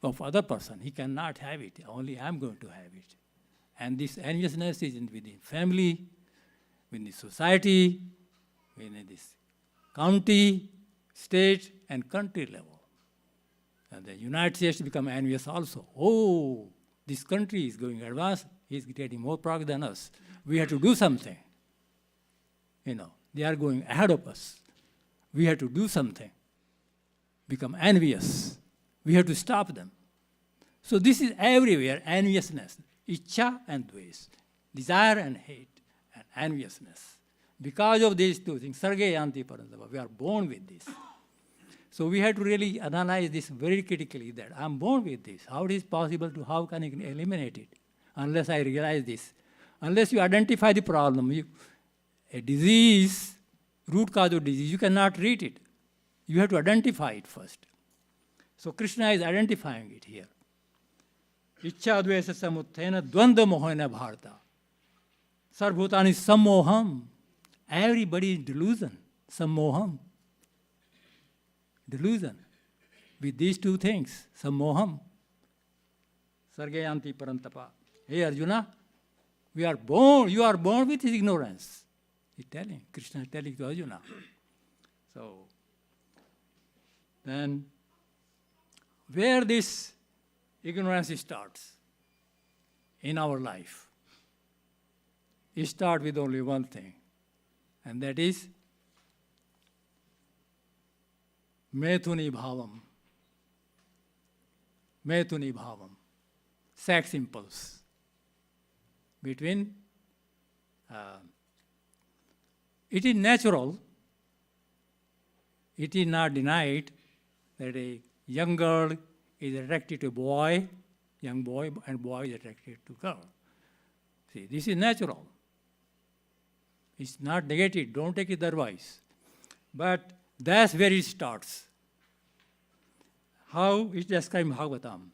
of other person. He cannot have it. Only I'm going to have it. And this enviousness is within family, within society, within this county, state, and country level. And the United States become envious also. Oh, this country is going advanced. He's getting more progress than us. We have to do something. They are going ahead of us. We have to do something. Become envious. We have to stop them. So this is everywhere, enviousness. Ichha and Dves. Desire and hate and enviousness. Because of these two things, Sarge Yanti Parantapa, we are born with this. So we have to really analyze this very critically, that I'm born with this. How it is possible to, how can I eliminate it? Unless I realize this. Unless you identify the problem, a disease, root cause of disease, you cannot treat it. You have to identify it first. So Krishna is identifying it here. Ichha dvesa samuttena dvanda mohena bharata. Sarvbhutani sammoham. Everybody is delusion. Sammoham. Delusion. With these two things, sammoham. Sargayanti parantapa. Hey Arjuna, you are born with his ignorance. He's telling, Krishna is telling to Arjuna. So, then, where this ignorance starts in our life, it starts with only one thing, and that is Methuni bhavam. Methuni bhavam. Sex impulse. Between, it is natural, it is not denied that a young girl is attracted to a boy, young boy, and boy is attracted to girl. See, this is natural. It's not negated, don't take it otherwise. But that's where it starts. How is described in Bhagavatam?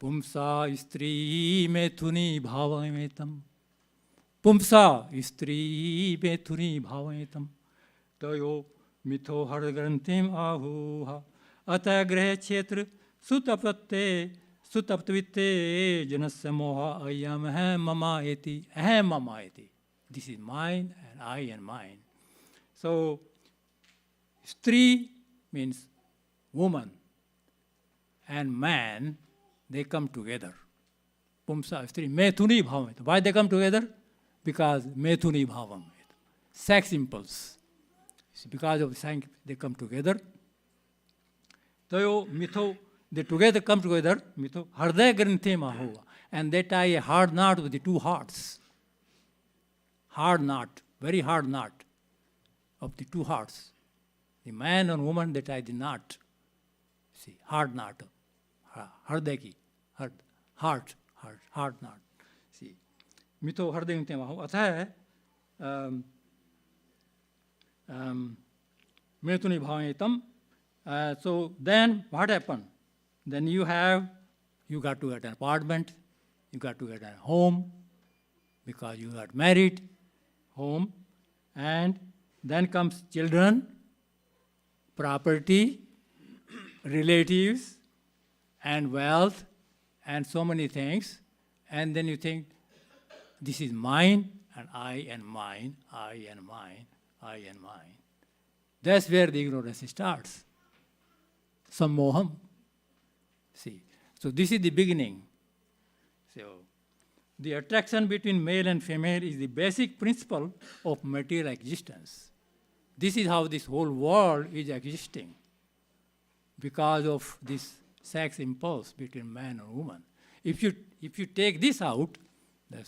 Pumsa istri methuni bhavametam. Pumsa istri methuni bhavametam. Tayo mitho hargrantim ahuha. Atagre chetra sutapatte sutaptvitte janasya moha ayam ahem mama eti. Ahem mama eti. This is mine and I and mine. So, Stri means woman and man, they come together. Pumsa, Stri, Methuni bhavam. Why they come together? Because Methuni bhavam. Sex impulse. Because of sex, they come together. Tayo mitho, they together come together. Mitho, hardaya granthe mahova. And they tie a hard knot with the two hearts. Hard knot, very hard knot of the two hearts. The man and woman, they tie the knot. See, hard knot. Hardaki, hard knot. See, मिथो हृदय अतः Mrituni bhavetam. So then what happened? Then you got to get an apartment, you got to get a home, because you got married, home, and then comes children, property, relatives, and wealth, and so many things. And then you think, this is mine, and I and mine, I and mine, I and mine. That's where the ignorance starts. Sammoham. See, so this is the beginning. So the attraction between male and female is the basic principle of material existence. This is how this whole world is existing, because of this sex impulse between man and woman. If you take this out,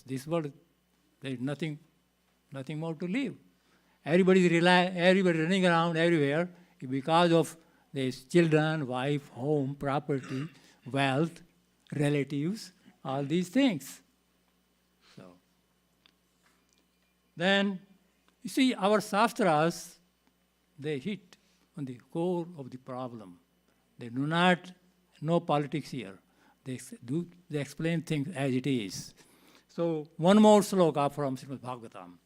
this world, there is nothing more to live. Everybody running around everywhere because of these children, wife, home, property, wealth, relatives, all these things. So then, you see, our Shastras, they hit on the core of the problem. They do not know politics here. They explain things as it is. So one more sloka from Srimad Bhagavatam.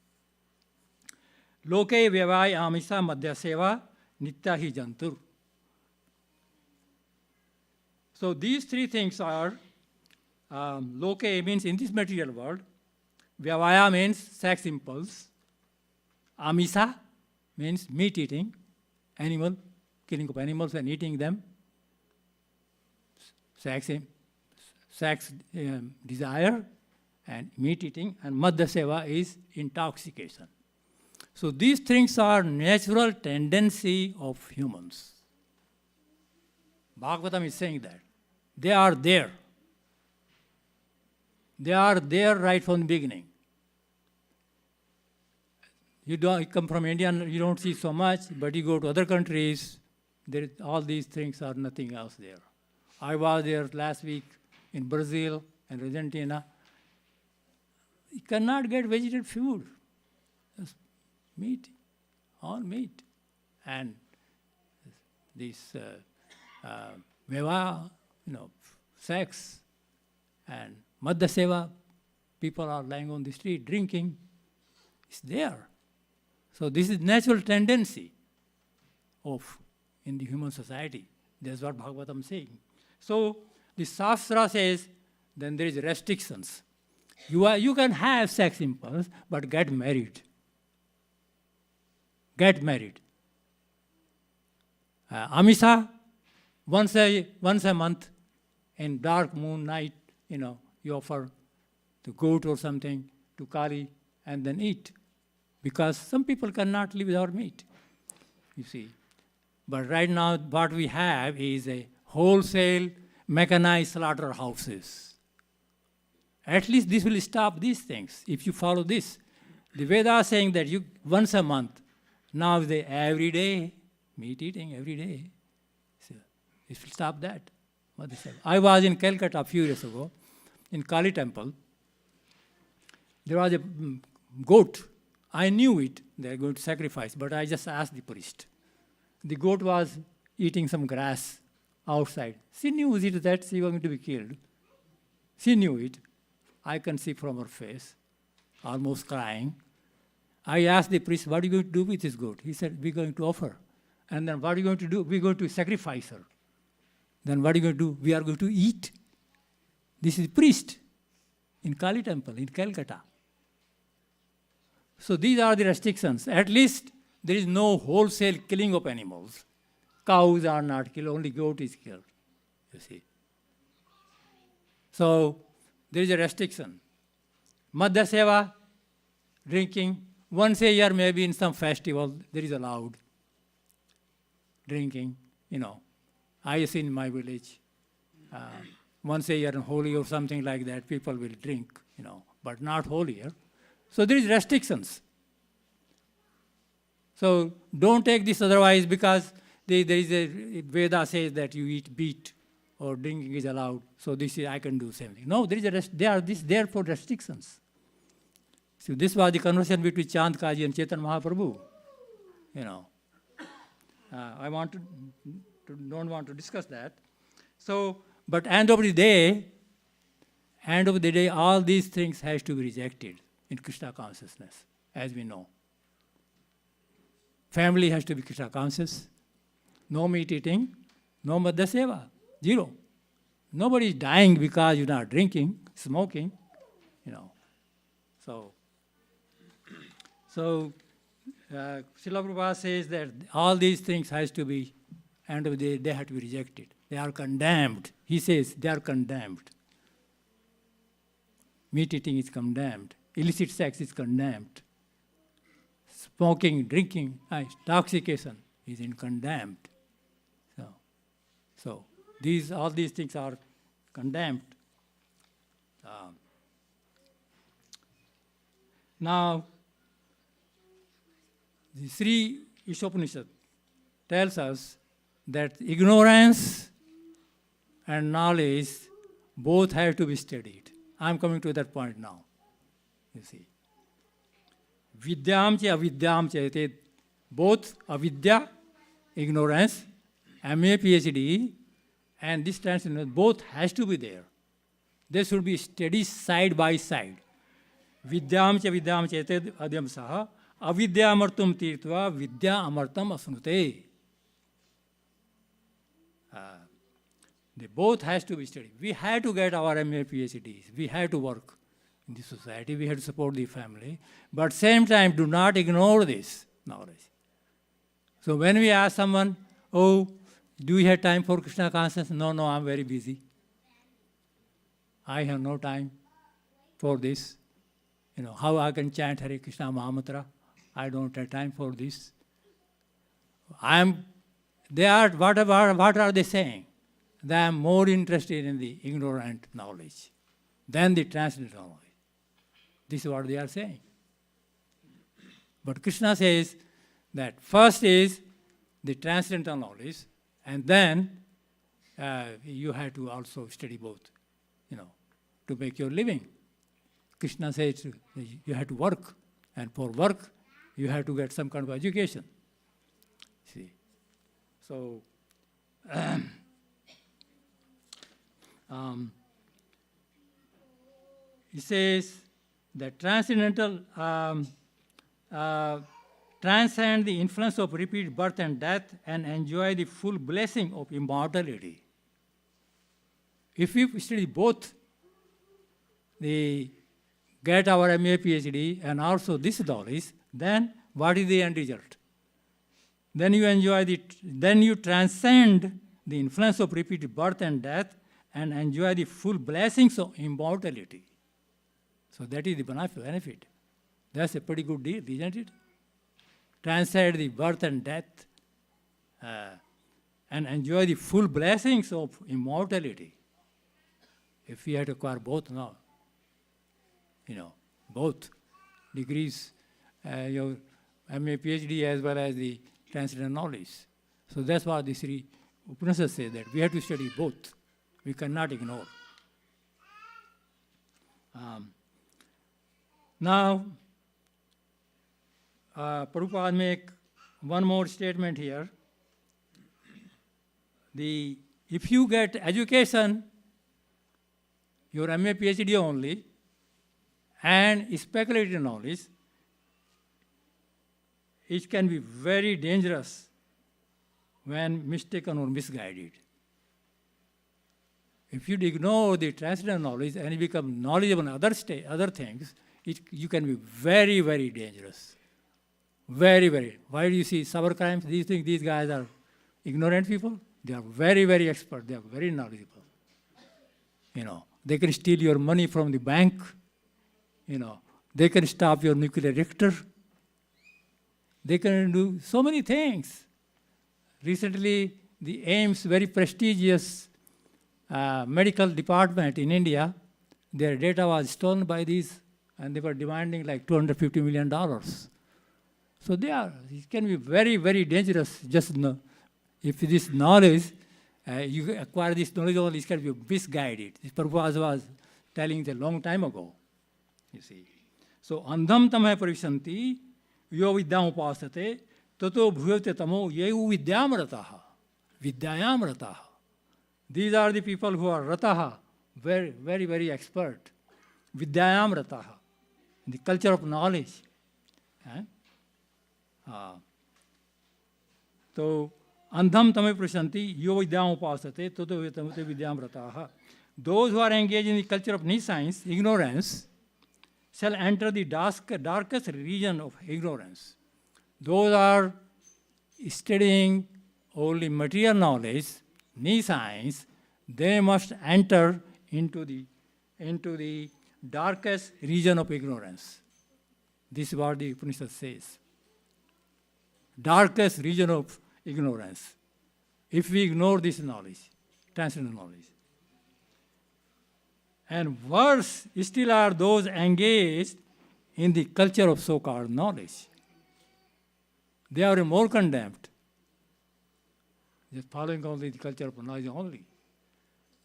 Loke vyavai amisa madhya seva nitya hi jantur. So these three things are, loke means in this material world, vyavaya means sex impulse, amisa means meat eating, killing of animals and eating them, sex desire, and meat eating, and madhya seva is intoxication. So these things are natural tendency of humans. Bhagavatam is saying that. They are there. They are there right from the beginning. You come from India, you don't see so much, but you go to other countries, all these things are nothing else there. I was there last week in Brazil and Argentina. You cannot get vegetarian food. Just meat, all meat. And this veva, sex, and madhya seva, people are lying on the street drinking. It's there. So this is natural tendency in the human society. That's what Bhagavatam is saying. So the Shastra says, then there is restrictions. You can have sex impulse, but get married. Get married. Amisa, once a month, in dark moon night, you offer the goat or something to Kali and then eat. Because some people cannot live without meat, you see. But right now, what we have is a wholesale mechanized slaughterhouses. At least this will stop these things if you follow this. The Vedas are saying that you once a month, now they every day, meat eating every day. So it will stop that. What they said. I was in Calcutta a few years ago, in Kali temple. There was a goat. I knew it, they are going to sacrifice, but I just asked the priest. The goat was eating some grass outside. She knew that she was going to be killed. She knew it. I can see from her face, almost crying. I asked the priest, what are you going to do with this goat? He said, we're going to offer. And then what are you going to do? We're going to sacrifice her. Then what are you going to do? We are going to eat. This is priest in Kali temple in Calcutta. So these are the restrictions. At least there is no wholesale killing of animals. Cows are not killed, only goat is killed, you see. So there is a restriction. Madhya seva, drinking, once a year maybe in some festival, there is allowed drinking, I see in my village, once a year in Holi or something like that, people will drink, but not holier. So there is restrictions. So don't take this otherwise, because there is a Veda says that you eat meat or drinking is allowed. So this is I can do same thing. No, there is there for restrictions. So this was the conversation between Chand Kaji and Chaitanya Mahaprabhu. You know, I don't want to discuss that. So, but end of the day, all these things has to be rejected in Krishna consciousness, as we know. Family has to be Krishna conscious. No meat eating, no Madhya Seva, zero. Nobody is dying because you're not drinking, smoking, you know. So Srila Prabhupada says that all these things has to be, end of the day, they have to be rejected. They are condemned. He says they are condemned. Meat eating is condemned. Illicit sex is condemned. Smoking, drinking, intoxication is condemned. So all these things are condemned. Now, the Sri Ishopanishad tells us that ignorance and knowledge both have to be studied. I'm coming to that point now. You see. Vidyam cha avidyam cha, both avidya, ignorance, MA, PhD, and this transcendental, both has to be there. They should be studied side by side. Vidyam cha eted adyam saha, avidya amartam tirtva, vidya amartam asnute. They both has to be studied. We have to get our MA, PhDs. We have to work in the society. We have to support the family. But same time, do not ignore this knowledge. So when we ask someone, oh, do you have time for Krishna consciousness? No, I'm very busy. I have no time for this. You know, how I can chant Hare Krishna Mahamantra? I don't have time for this. What are they saying? They are more interested in the ignorant knowledge than the transcendental knowledge. This is what they are saying. But Krishna says that first is the transcendental knowledge, and then you have to also study both, you know, to make your living. Krishna says you have to work, and for work, you have to get some kind of education. See, so he says that transcendental transcend the influence of repeated birth and death and enjoy the full blessing of immortality. If we study both, get our MA, PhD, and also this knowledge, then what is the end result? Then you transcend the influence of repeated birth and death and enjoy the full blessings of immortality. So that is the benefit. That's a pretty good deal, isn't it? Transcend the birth and death and enjoy the full blessings of immortality. If we had to acquire both now, you know, both degrees, your MA, PhD as well as the transcendental knowledge. So that's why the Sri Upanishad says that we have to study both. We cannot ignore. Now, Prabhupada make one more statement here. If you get education, your MA, PhD only, and speculative knowledge, it can be very dangerous when mistaken or misguided. If you ignore the transcendental knowledge and you become knowledgeable on other things, you can be very, very dangerous. Very, very. Why do you see cyber crimes? These guys are ignorant people. They are very, very expert. They are very knowledgeable. You know, they can steal your money from the bank. You know, they can stop your nuclear reactor. They can do so many things. Recently, the AIIMS, very prestigious medical department in India, their data was stolen by these, and they were demanding like $250 million. So it can be very, very dangerous. Just if this knowledge, you acquire this knowledge only, it can be misguided. This Prabhupada was telling it a long time ago, you see. So andham tamhe pravishanti yo vidyam upasate tato bhuyate tamo yehu vidyam rataha. Vidyayam rataha. These are the people who are rataha, very, very, very expert. Vidyayam rataha, in the culture of knowledge. So, andham tame prashanti, yo vidyam upasate, tato vidyam rataha. Those who are engaged in the culture of nescience, ignorance, shall enter the darkest region of ignorance. Those are studying only material knowledge, nescience, they must enter into the darkest region of ignorance. This is what the Upanishad says. Darkest region of ignorance. If we ignore this knowledge, transcendental knowledge. And worse still are those engaged in the culture of so-called knowledge. They are more condemned. Just following only the culture of knowledge only.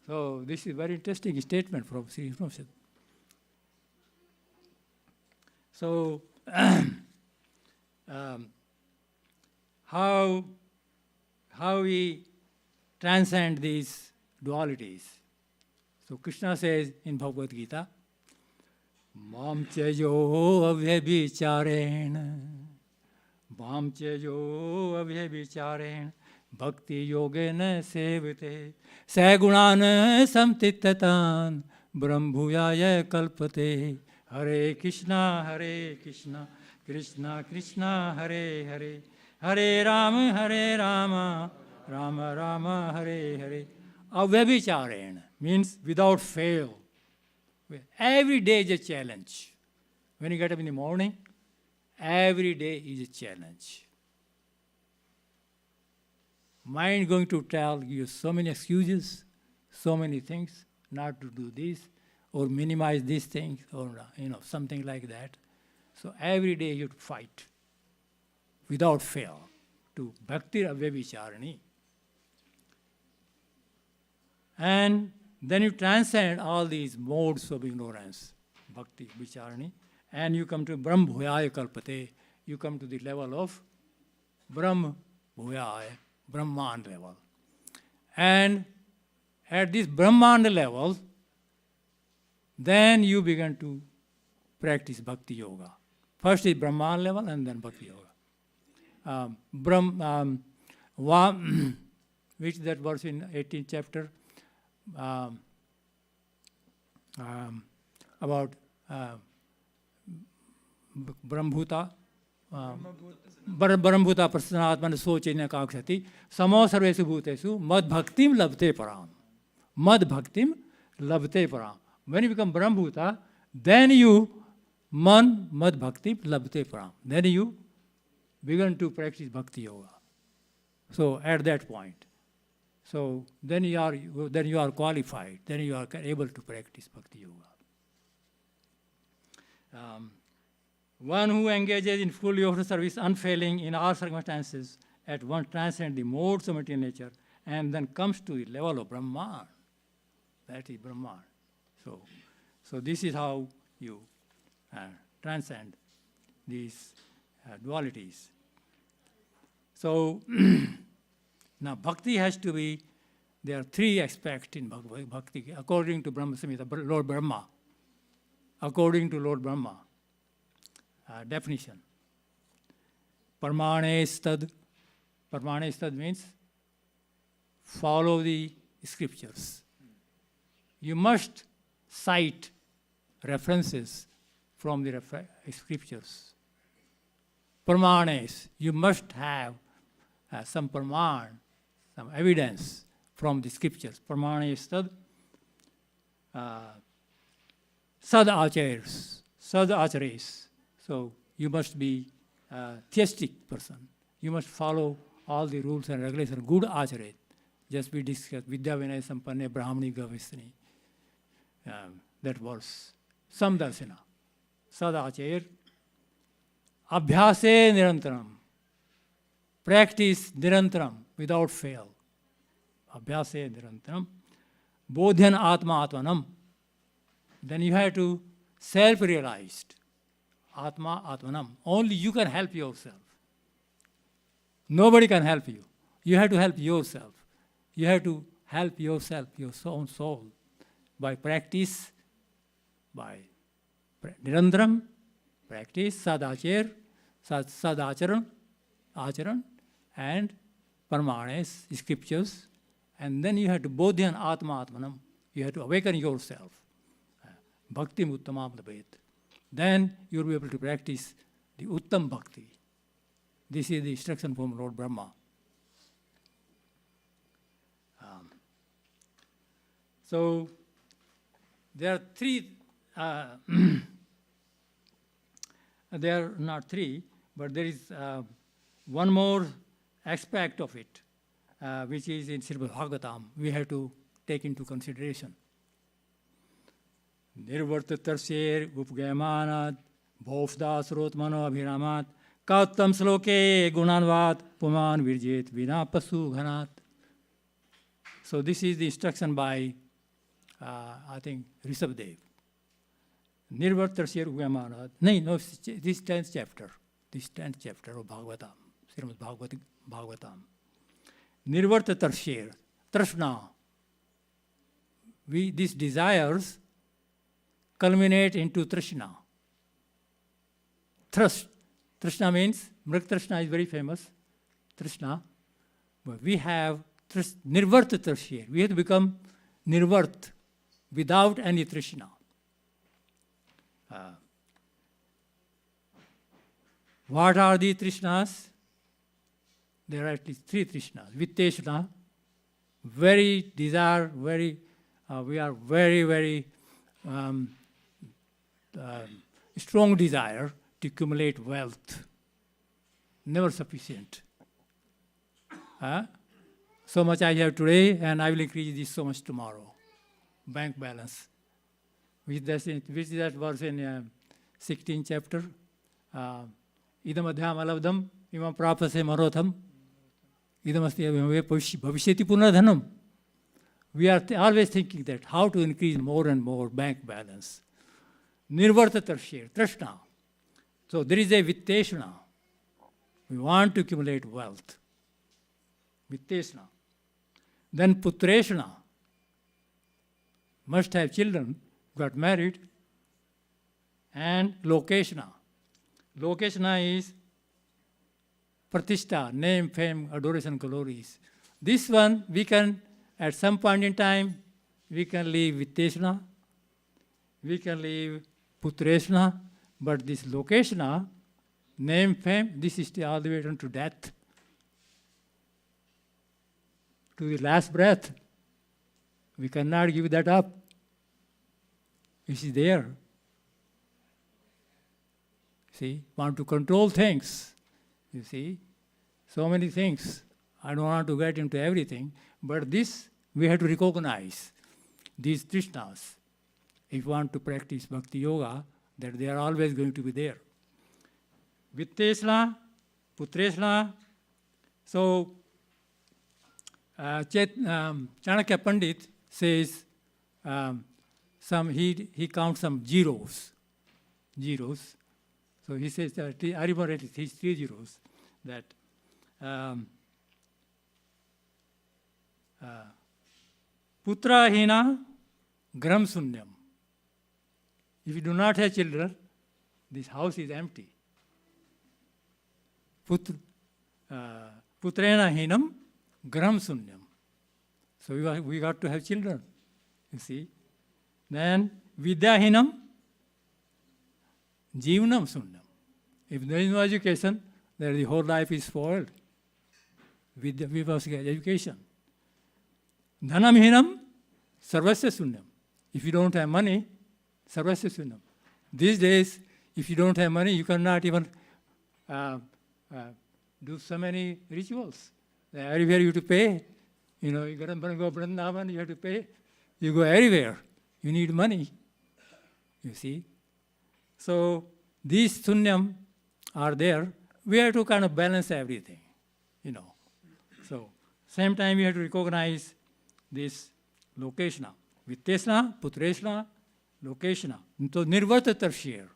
So this is a very interesting statement from Sri Upanishad. So how we transcend these dualities? So Krishna says in Bhagavad Gita, Mam chejo avyabhicharen, Mam chejo avyabhicharen, Bhakti yogena sevate, Sagunan samtittatan, Brahmbhuyaya kalpate, Hare Krishna, Krishna Krishna, Hare Hare, Hare Rama, Rama Rama, Hare Hare. Avyabhicharen means without fail. Every day is a challenge. When you get up in the morning, every day is a challenge. Mind going to tell you so many excuses, so many things not to do this, or minimize these things, or something like that. So every day you fight without fail to bhakti avyabhicharani. And then you transcend all these modes of ignorance, bhakti, vicharani, and you come to Brahm Bhuyaya Kalpate. You come to the level of Brahm Bhuyaya, Brahman level. And at this Brahman level, then you begin to practice Bhakti Yoga. First is Brahman level and then Bhakti Yoga. Which that verse in 18th chapter, about Brahmbhuta, Brahmbhuta Prasanatman Sochena Kakshati, Samo Sarvesu Bhutesu, Mad Bhaktim Labte Param. Mad Bhaktim Labte Param. When you become Brahmbhuta, then you Mad Bhaktim Labte Param. Then you begin to practice Bhakti Yoga. So at that point. So then you are qualified, then you are able to practice Bhakti Yoga. One who engages in full yoga service unfailing in all circumstances at once transcends the modes of material nature and then comes to the level of Brahman. That is Brahman. So this is how you transcend these dualities. So now bhakti has to be, there are three aspects in bhakti according to Brahma Samhita, Lord Brahma. According to Lord Brahma. Definition. Parmanestad. Parmanestad means follow the scriptures. You must cite references from the scriptures. Parmanes. You must have some parman, some evidence from the scriptures. Parmanestad. Sad acharyas. Sad acharyas. So you must be a theistic person. You must follow all the rules and regulations. Good acharya. Just we discussed Vidya Vinaya Sampanne Brahmani Gavistani. That was Samdarsana. Sadacharya. Abhyase nirantaram. Practice nirantaram without fail. Abhyase nirantaram. Bodhyan atma atmanam. Then you have to self-realized. Atma Atmanam. Only you can help yourself. Nobody can help you. You have to help yourself. You have to help yourself, your own soul, by practice, by nirantaram, practice, sadachar, sadacharan, acharan, and paramanes, scriptures. And then you have to bodhyan atma atmanam. You have to awaken yourself. Bhakti uttamam labhet. Then you will be able to practice the uttam bhakti. This is the instruction from Lord Brahma. So there are three, there are not three, but there is one more aspect of it, which is in Srimad Bhagavatam, we have to take into consideration. Nirvartatarshir upgayamanat bhovdasrotmano abhiramat kautam sloke gunanvat puman virjit vina pasu ghanat. So this is the instruction by, I think, Rishabdev. Nirvartatarshir upgayamanat. No, this 10th chapter. This 10th chapter of Bhagavatam, Srimad Bhagavatam. Nirvartatarshir, trashna. These desires culminate into trishna. Trishna means, Mrg Trishna is very famous, Trishna. But we have nirvarta trishna. We have to become nirvart, without any trishna. What are the trishnas? There are at least three trishnas. Vitteshna, very desire, we are very strong desire to accumulate wealth. Never sufficient. So much I have today, and I will increase this so much tomorrow. Bank balance. Which that verse in 16th chapter. Idam adhyam alabdam imam prapase marotham. Idam asti bhavishyati punadhanam. We are always thinking that how to increase more and more bank balance. Nirvarta tarshir, trashna. So there is a vitteshna. We want to accumulate wealth. Vitteshna. Then putreshna. Must have children, got married. And lokeshna. Lokeshna is pratishtha, name, fame, adoration, glories. This one we can, at some point in time, we can leave vitteshna, we can leave putreshna, but this lokeshna, name, fame, this is all the way down to death. To the last breath. We cannot give that up. It is there. See, want to control things. You see, so many things. I don't want to get into everything, but this we have to recognize. These trishnas, if you want to practice bhakti yoga, that they are always going to be there. Vitteshna, putreshna. So, Chanakya Pandit says, he counts some zeros. So he says that, I remember at least 3 zeros, that putra hina gram sunyam. If you do not have children, this house is empty. Putrena hinam gram sunyam. So we got to have children, you see. Then vidya hinam jivanam sunyam. If there is no education, then the whole life is spoiled. Vidya, we must get education. Dhanam hinam sarvasya sunyam. If you don't have money, sarvasya sunyam. These days, if you don't have money, you cannot even do so many rituals. Everywhere you have to pay. You know, you got to go Vrindavan, you have to pay. You go everywhere. You need money. You see? So these sunyam are there. We have to kind of balance everything, you know. So same time you have to recognize this lokeshna. Vitteshna, putreshna, lokeshna. So nirvarta tarshir.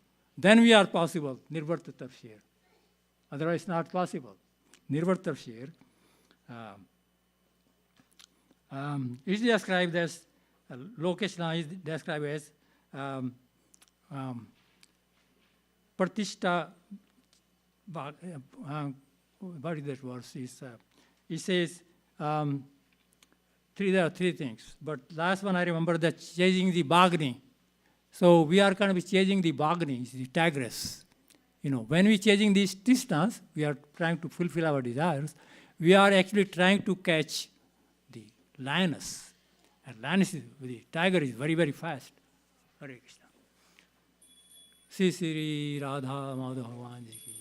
then we are possible, Nirvarta Tafsir. Otherwise, not possible. Nirvarta Tafsir is described as, Lokeshna is described as Pratishta, what is that verse? It says, there are three things, but last one I remember that chasing the Bagni. So we are kind of chasing the Bagni, the tigress. When we chasing these Krishnas, we are trying to fulfill our desires. We are actually trying to catch the lioness. And lioness, the tiger is very, very fast. Hare Krishna. Sri Sri Radha Madhava Bhagavan Ji ki.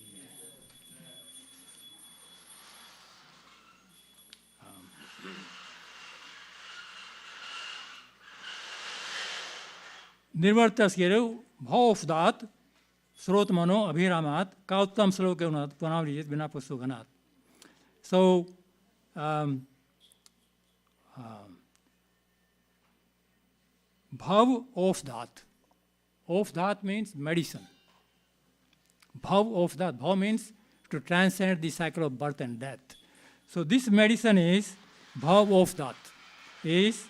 निर्वर्तस गिरव भाव दात स्रोत मनो अभिरामात का उत्तम श्लोक पुनाव लीजिए बिना पुस्तुगनाथ. So bhav of that. Of that means medicine. Bhav of that. Bhav means to transcend the cycle of birth and death. So this medicine is bhav of that. Is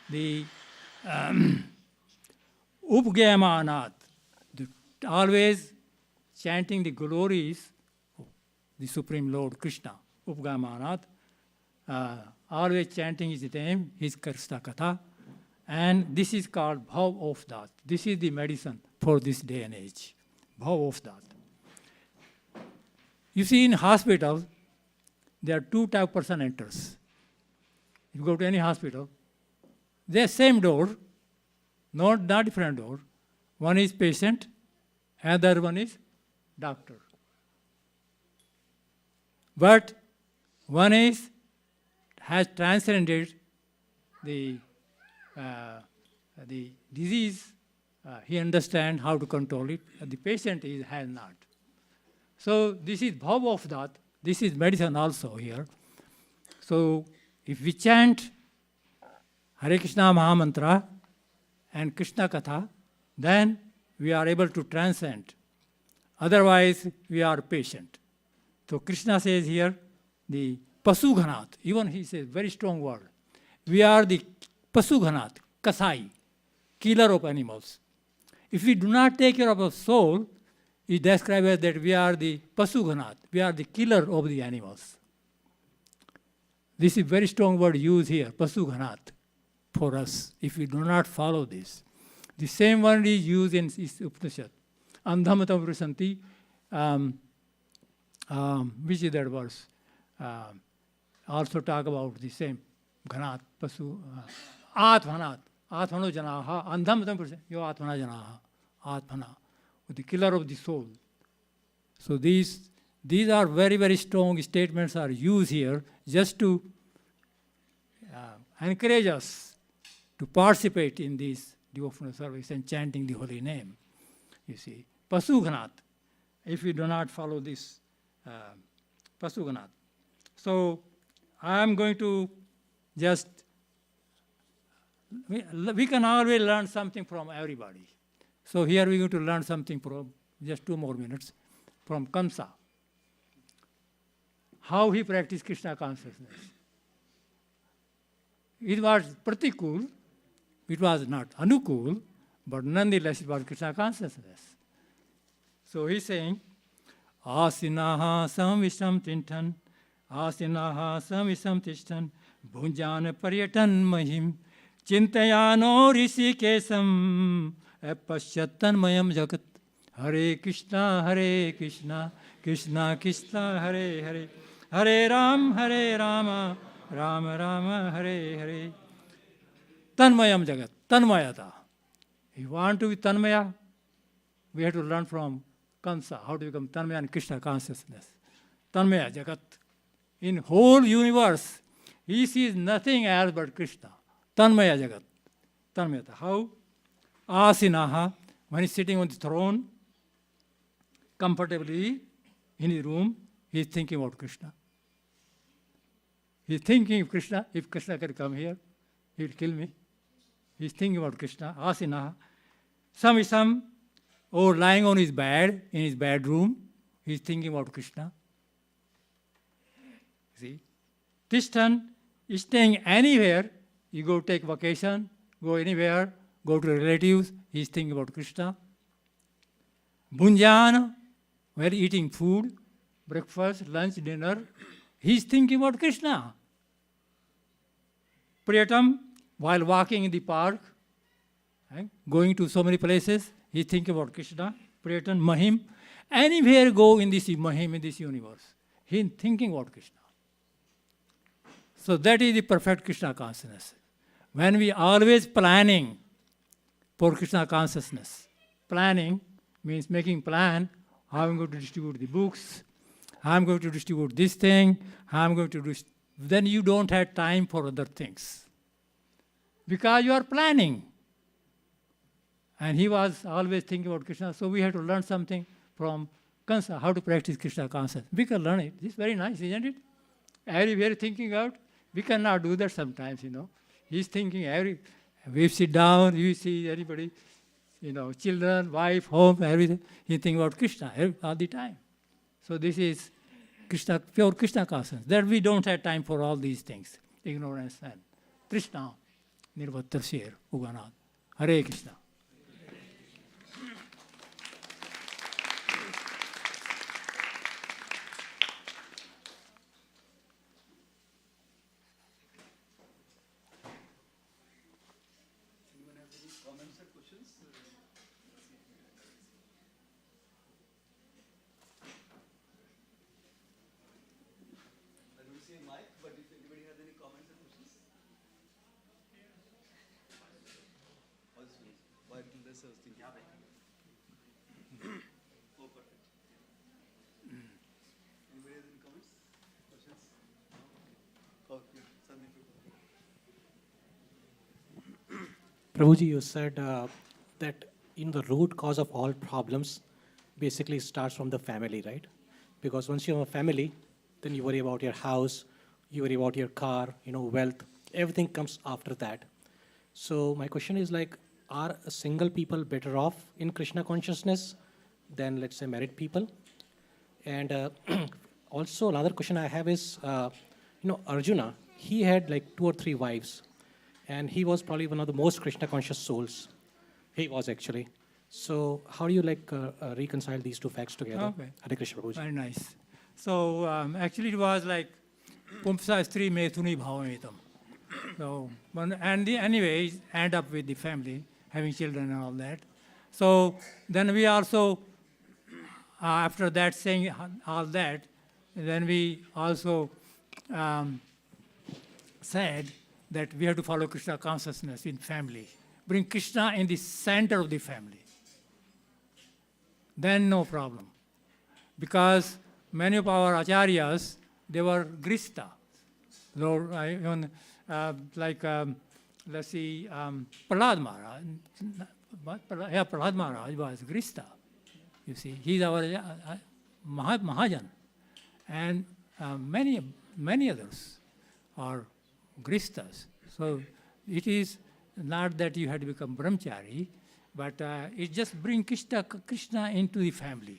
the Upgayamanat, always chanting the glories of the Supreme Lord Krishna. Upgayamanat, always chanting his name, his Krishna Katha. And this is called Bhav of that. This is the medicine for this day and age. Bhav of that. You see, in hospital, there are two type of person enters. You go to any hospital, the same door, not different door. One is patient, other one is doctor. But one has transcended the disease. He understands how to control it. The patient has not. So this is bhav of that. This is medicine also here. So if we chant Hare Krishna Mahamantra and Krishna Katha, then we are able to transcend. Otherwise, we are patient. So Krishna says here, the Pasughanat, even he says, very strong word. We are the Pasughanat, Kasai, killer of animals. If we do not take care of our soul, it describes that we are the Pasughanat, we are the killer of the animals. This is very strong word used here, Pasughanat, for us, if we do not follow this. The same word is used in Upanishad. Andhamatam Vrisanti, which is that verse? Also talk about the same. Ghanat, Pasu, Atmanat, Atmano Janaha, Andhamatam Vrisanti, Yo Atmana Janaha, Atmana, the killer of the soul. So these are very, very strong statements are used here just to encourage us to participate in this devotional service and chanting the holy name. You see, Pasughanat, if we do not follow this Pasughanat. So I am going to just, we can always learn something from everybody. So here we're going to learn something from, just 2 more minutes, from Kamsa. How he practiced Krishna consciousness. It was pratikul, it was not anukul, but nonetheless it was Krishna consciousness. So he's saying, Asinaha samvisham tintan, Asinaha samvisham tishtan, Bhunjan paryatan mahim, Chintayano rishikesam, Epashyatan mayam jagat, Hare Krishna, Krishna Krishna, Hare Hare, Hare Rama, Rama Rama, Hare Hare. Tanmayam Jagat, Tanmayata. If you want to be Tanmaya, we have to learn from Kamsa, how to become Tanmaya and Krishna consciousness. Tanmaya Jagat. In whole universe, he sees nothing else but Krishna. Tanmaya Jagat. Tanmayata. How? Asinaha, when he's sitting on the throne, comfortably in his room, he's thinking about Krishna. He's thinking of Krishna. If Krishna can come here, he will kill me. He's thinking about Krishna. Asinaha. Samisam or lying on his bed in his bedroom, he's thinking about Krishna. See? Christian is staying anywhere. You go take vacation, go anywhere, go to relatives, he's thinking about Krishna. Bhunjan, while eating food, breakfast, lunch, dinner, he's thinking about Krishna. Priyatam, while walking in the park, going to so many places, he's thinking about Krishna. Priyatam, Mahim, anywhere go in this Mahim, in this universe, he's thinking about Krishna. So that is the perfect Krishna consciousness. When we always planning for Krishna consciousness, planning means making plan, how I'm going to distribute the books, how I'm going to distribute this thing, how I'm going to do, then you don't have time for other things. Because you are planning. And he was always thinking about Krishna, so we had to learn something from Kansa, how to practice Krishna consciousness. We can learn it. It's very nice, isn't it? Everywhere thinking out. We cannot do that sometimes, He's thinking we sit down, you see anybody, children, wife, home, everything. He thinking about Krishna all the time. So this is Krishna, pure Krishna consciousness. That we don't have time for all these things. Ignorance and Krishna, Nirvattarshir, Uganad. Hare Krishna. Prabhuji, you said that the root cause of all problems basically starts from the family, right? Because once you have a family, then you worry about your house, you worry about your car, wealth, everything comes after that. So my question is are single people better off in Krishna consciousness than, let's say, married people? And also another question I have is, Arjuna, he had 2 or 3 wives. And he was probably one of the most Krishna conscious souls. He was actually. So how do you reconcile these two facts together? Okay. Hare Krishna Prabhuji. Very nice. So actually it was Pumpsa Stri Methuni Bhavamitam. So, anyway, end up with the family, having children and all that. So then we also, after that saying all that, then we also said that we have to follow Krishna consciousness in family. Bring Krishna in the center of the family. Then no problem. Because many of our acharyas, they were grista. Lord, let's see, Prahlad Maharaj. Prahlad Maharaj was grista. You see, he's our Mahajan. And many others are gristas. So it is not that you have to become brahmachari, but it just brings Krishna into the family,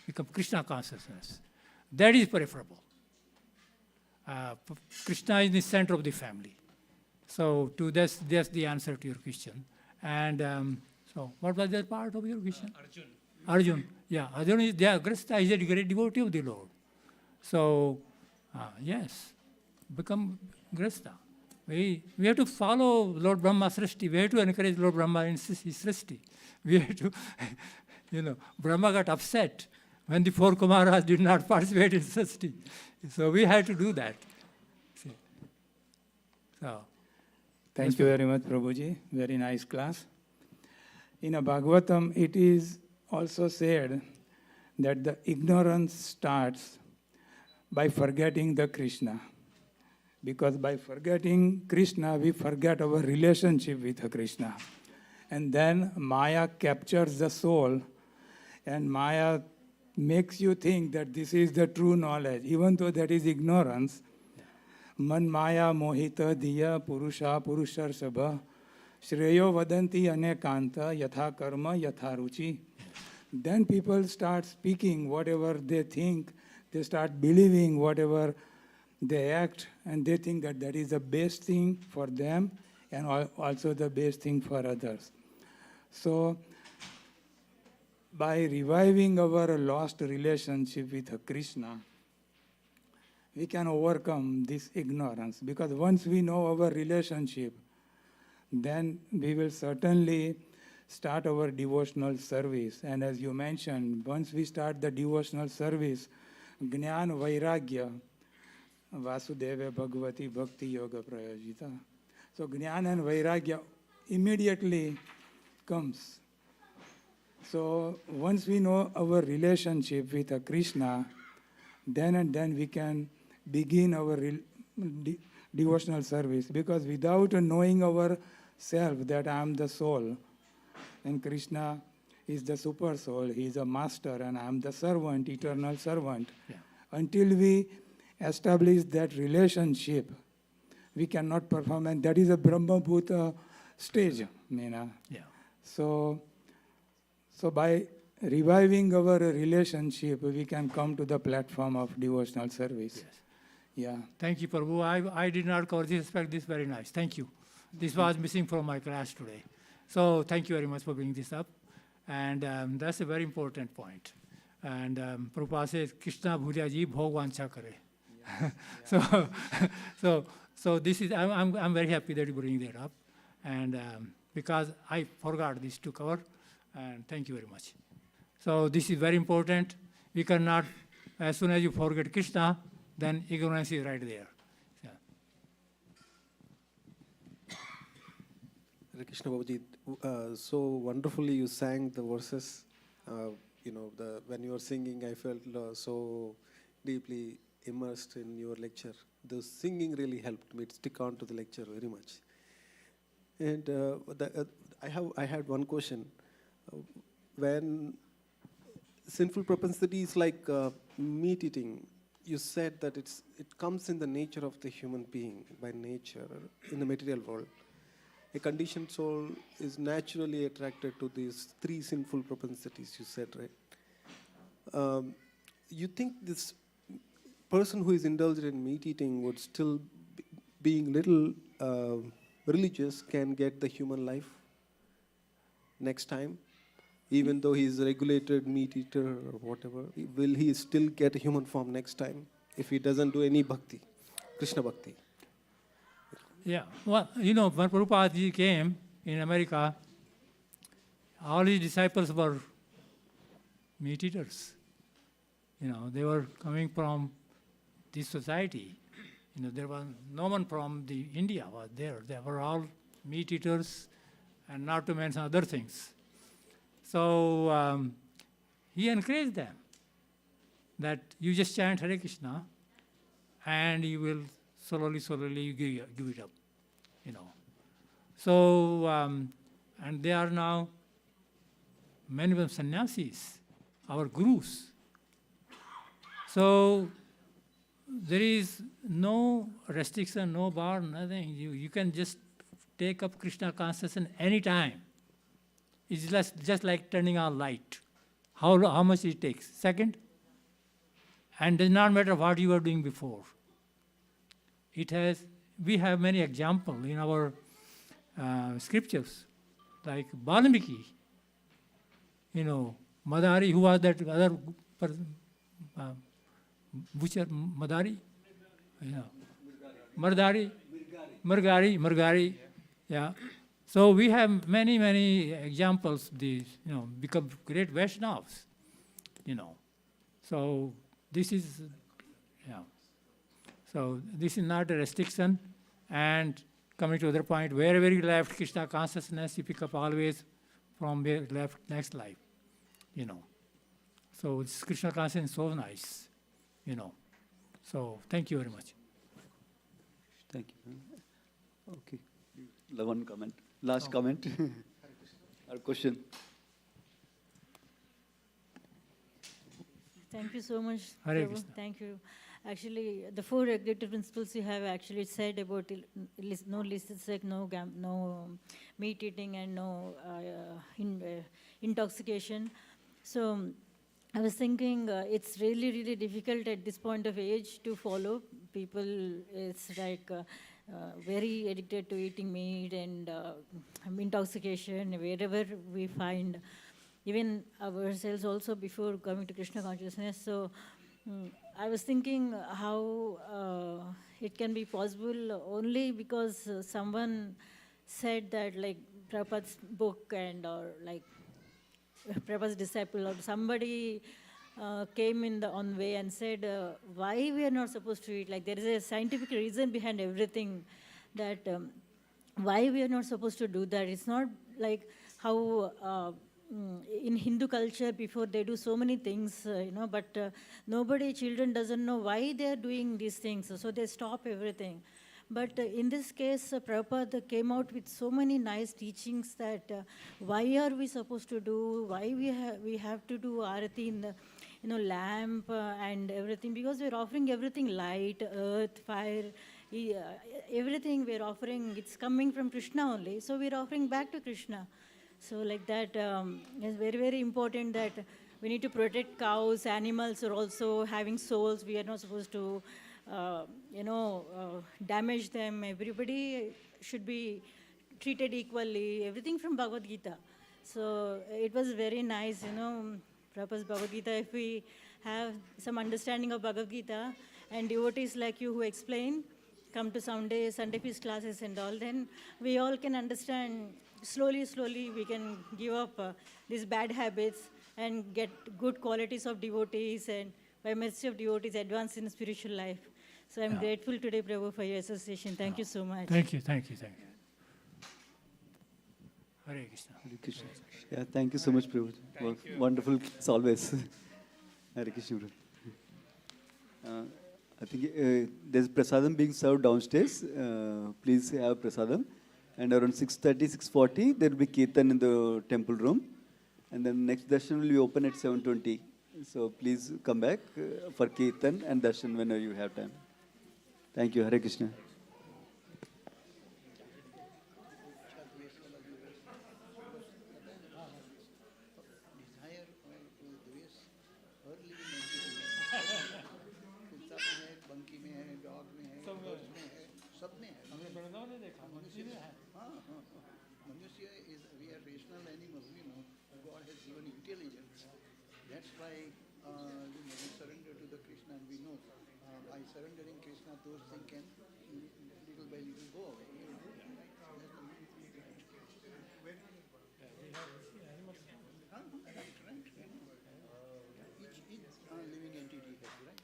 become Krishna consciousness. That is preferable. Krishna is the center of the family. So that's the answer to your question. And so what was that part of your question? Arjun. Yeah, Arjun is there. Grista is a great devotee of the Lord. So, yes, become Grista. We have to follow Lord Brahma Srishti. We have to encourage Lord Brahma in his Srishti. We have to, Brahma got upset when the 4 Kumaras did not participate in Srishti. So we had to do that. See. So, Thank you very much, Prabhuji. Very nice class. In a Bhagavatam, it is also said that the ignorance starts by forgetting the Krishna. Because by forgetting Krishna, we forget our relationship with Krishna. And then Maya captures the soul, and Maya makes you think that this is the true knowledge, even though that is ignorance. Man Maya mohita diya purusha purushar sabha shreyo vadanti anekanta yatha karma yatha ruchi. then people start speaking whatever they think, they start believing whatever they act, and they think that that is the best thing for them and also the best thing for others. So, by reviving our lost relationship with Krishna, we can overcome this ignorance, because once we know our relationship, then we will certainly start our devotional service. And as you mentioned, once we start the devotional service, Jnana Vairagya, Vasudeva Bhagavati Bhakti Yoga Prayojita. So Jnana and Vairagya immediately comes. So once we know our relationship with Krishna, then we can begin our devotional service. Because without knowing ourself that I am the soul, and Krishna is the super soul, he is a master, and I am the servant, eternal servant. Yeah. Until we establish that relationship, we cannot perform, and that is a Brahma Bhuta stage, Meena. Yeah. So by reviving our relationship, we can come to the platform of devotional service. Yes. Yeah. Thank you, Prabhu. I did not cover this aspect. This is very nice. Thank you. This was missing from my class today. So thank you very much for bringing this up. And that's a very important point. And Prabhupada says, Krishna bhulya ji bhog vancha kare. So this is, I'm very happy that you bring that up. And because I forgot this to cover. And thank you very much. So this is very important. We cannot, as soon as you forget Krishna, then ignorance is right there. Yeah. Hare Krishna Babaji, so wonderfully you sang the verses. When you were singing, I felt so deeply immersed in your lecture. The singing really helped me to stick on to the lecture very much. And I had one question. When sinful propensities like meat eating, you said that it comes in the nature of the human being, by nature, in the material world. A conditioned soul is naturally attracted to these three sinful propensities, you said, right? You think this person who is indulged in meat eating would still, being little religious, can get the human life next time? Even though he is a regulated meat eater or whatever, will he still get a human form next time if he doesn't do any bhakti, Krishna bhakti? Yeah, well, when Prabhupada ji came in America, all his disciples were meat eaters. They were coming from this society. There was no one from India was there. They were all meat eaters, and not to mention other things. So he encouraged them that you just chant Hare Krishna, and you will slowly give it up, So, and they are now many of them sannyasis, our gurus. So there is no restriction, no bar, nothing. You can just take up Krishna consciousness any time. It's just like turning on light. How much it takes? Second. And does not matter what you were doing before. We have many examples in our scriptures, like Valmiki, Madari, who was that other person, butcher, Madari? Margari, yeah. So we have many examples, these, become great Vaishnavas, So this is, So this is not a restriction. And coming to the other point, wherever you left Krishna consciousness, you pick up always from where you left next life, So this Krishna consciousness is so nice, So thank you very much. Thank you. Okay. One comment. Last comment. Or question. Thank you so much. Hare Prabhu. Krishna. Thank you. Actually, the 4 regulative principles you have actually said about no illicit sex, no meat eating, and no intoxication. So I was thinking it's really, really difficult at this point of age to follow. People, it's like very addicted to eating meat and intoxication wherever we find, even ourselves also before coming to Krishna consciousness. So I was thinking how it can be possible only because someone said that, like Prabhupada's book and or like Prabhupada's disciple or somebody came in the on way and said why we are not supposed to eat. Like there is a scientific reason behind everything that why we are not supposed to do that. It's not like how in Hindu culture before they do so many things, but children doesn't know why they are doing these things, so they stop everything. But in this case, Prabhupada came out with so many nice teachings that why are we supposed to do, why we have to do arati in the lamp and everything, because we're offering everything, light, earth, fire, everything we're offering, it's coming from Krishna only, so we're offering back to Krishna. So like that, it's very, very important that we need to protect cows. Animals are also having souls. We are not supposed to, damage them. Everybody should be treated equally. Everything from Bhagavad Gita. So it was very nice, Prabhupada's Bhagavad Gita. If we have some understanding of Bhagavad Gita and devotees like you who explain, come to Sunday feast classes and all, then we all can understand. Slowly, we can give up these bad habits and get good qualities of devotees, and by mercy of devotees, advance in spiritual life. So I'm grateful today, Prabhu, for your association. Thank you so much. Thank you. Hare Krishna. Hare Krishna. Yeah, thank you so much, Prabhu. Wonderful as always. Hare Krishna. I think there's prasadam being served downstairs. Please have prasadam. And around 6:30, 6:40, there will be Kirtan in the temple room. And then next darshan will be open at 7:20. So please come back for Kirtan and darshan whenever you have time. Thank you. Hare Krishna. Manusya is, we are rational animals, God has given intelligence. That's why we surrender to the Krishna, and we know by surrendering Krishna, those things can little by little go away. Each living entity has, right?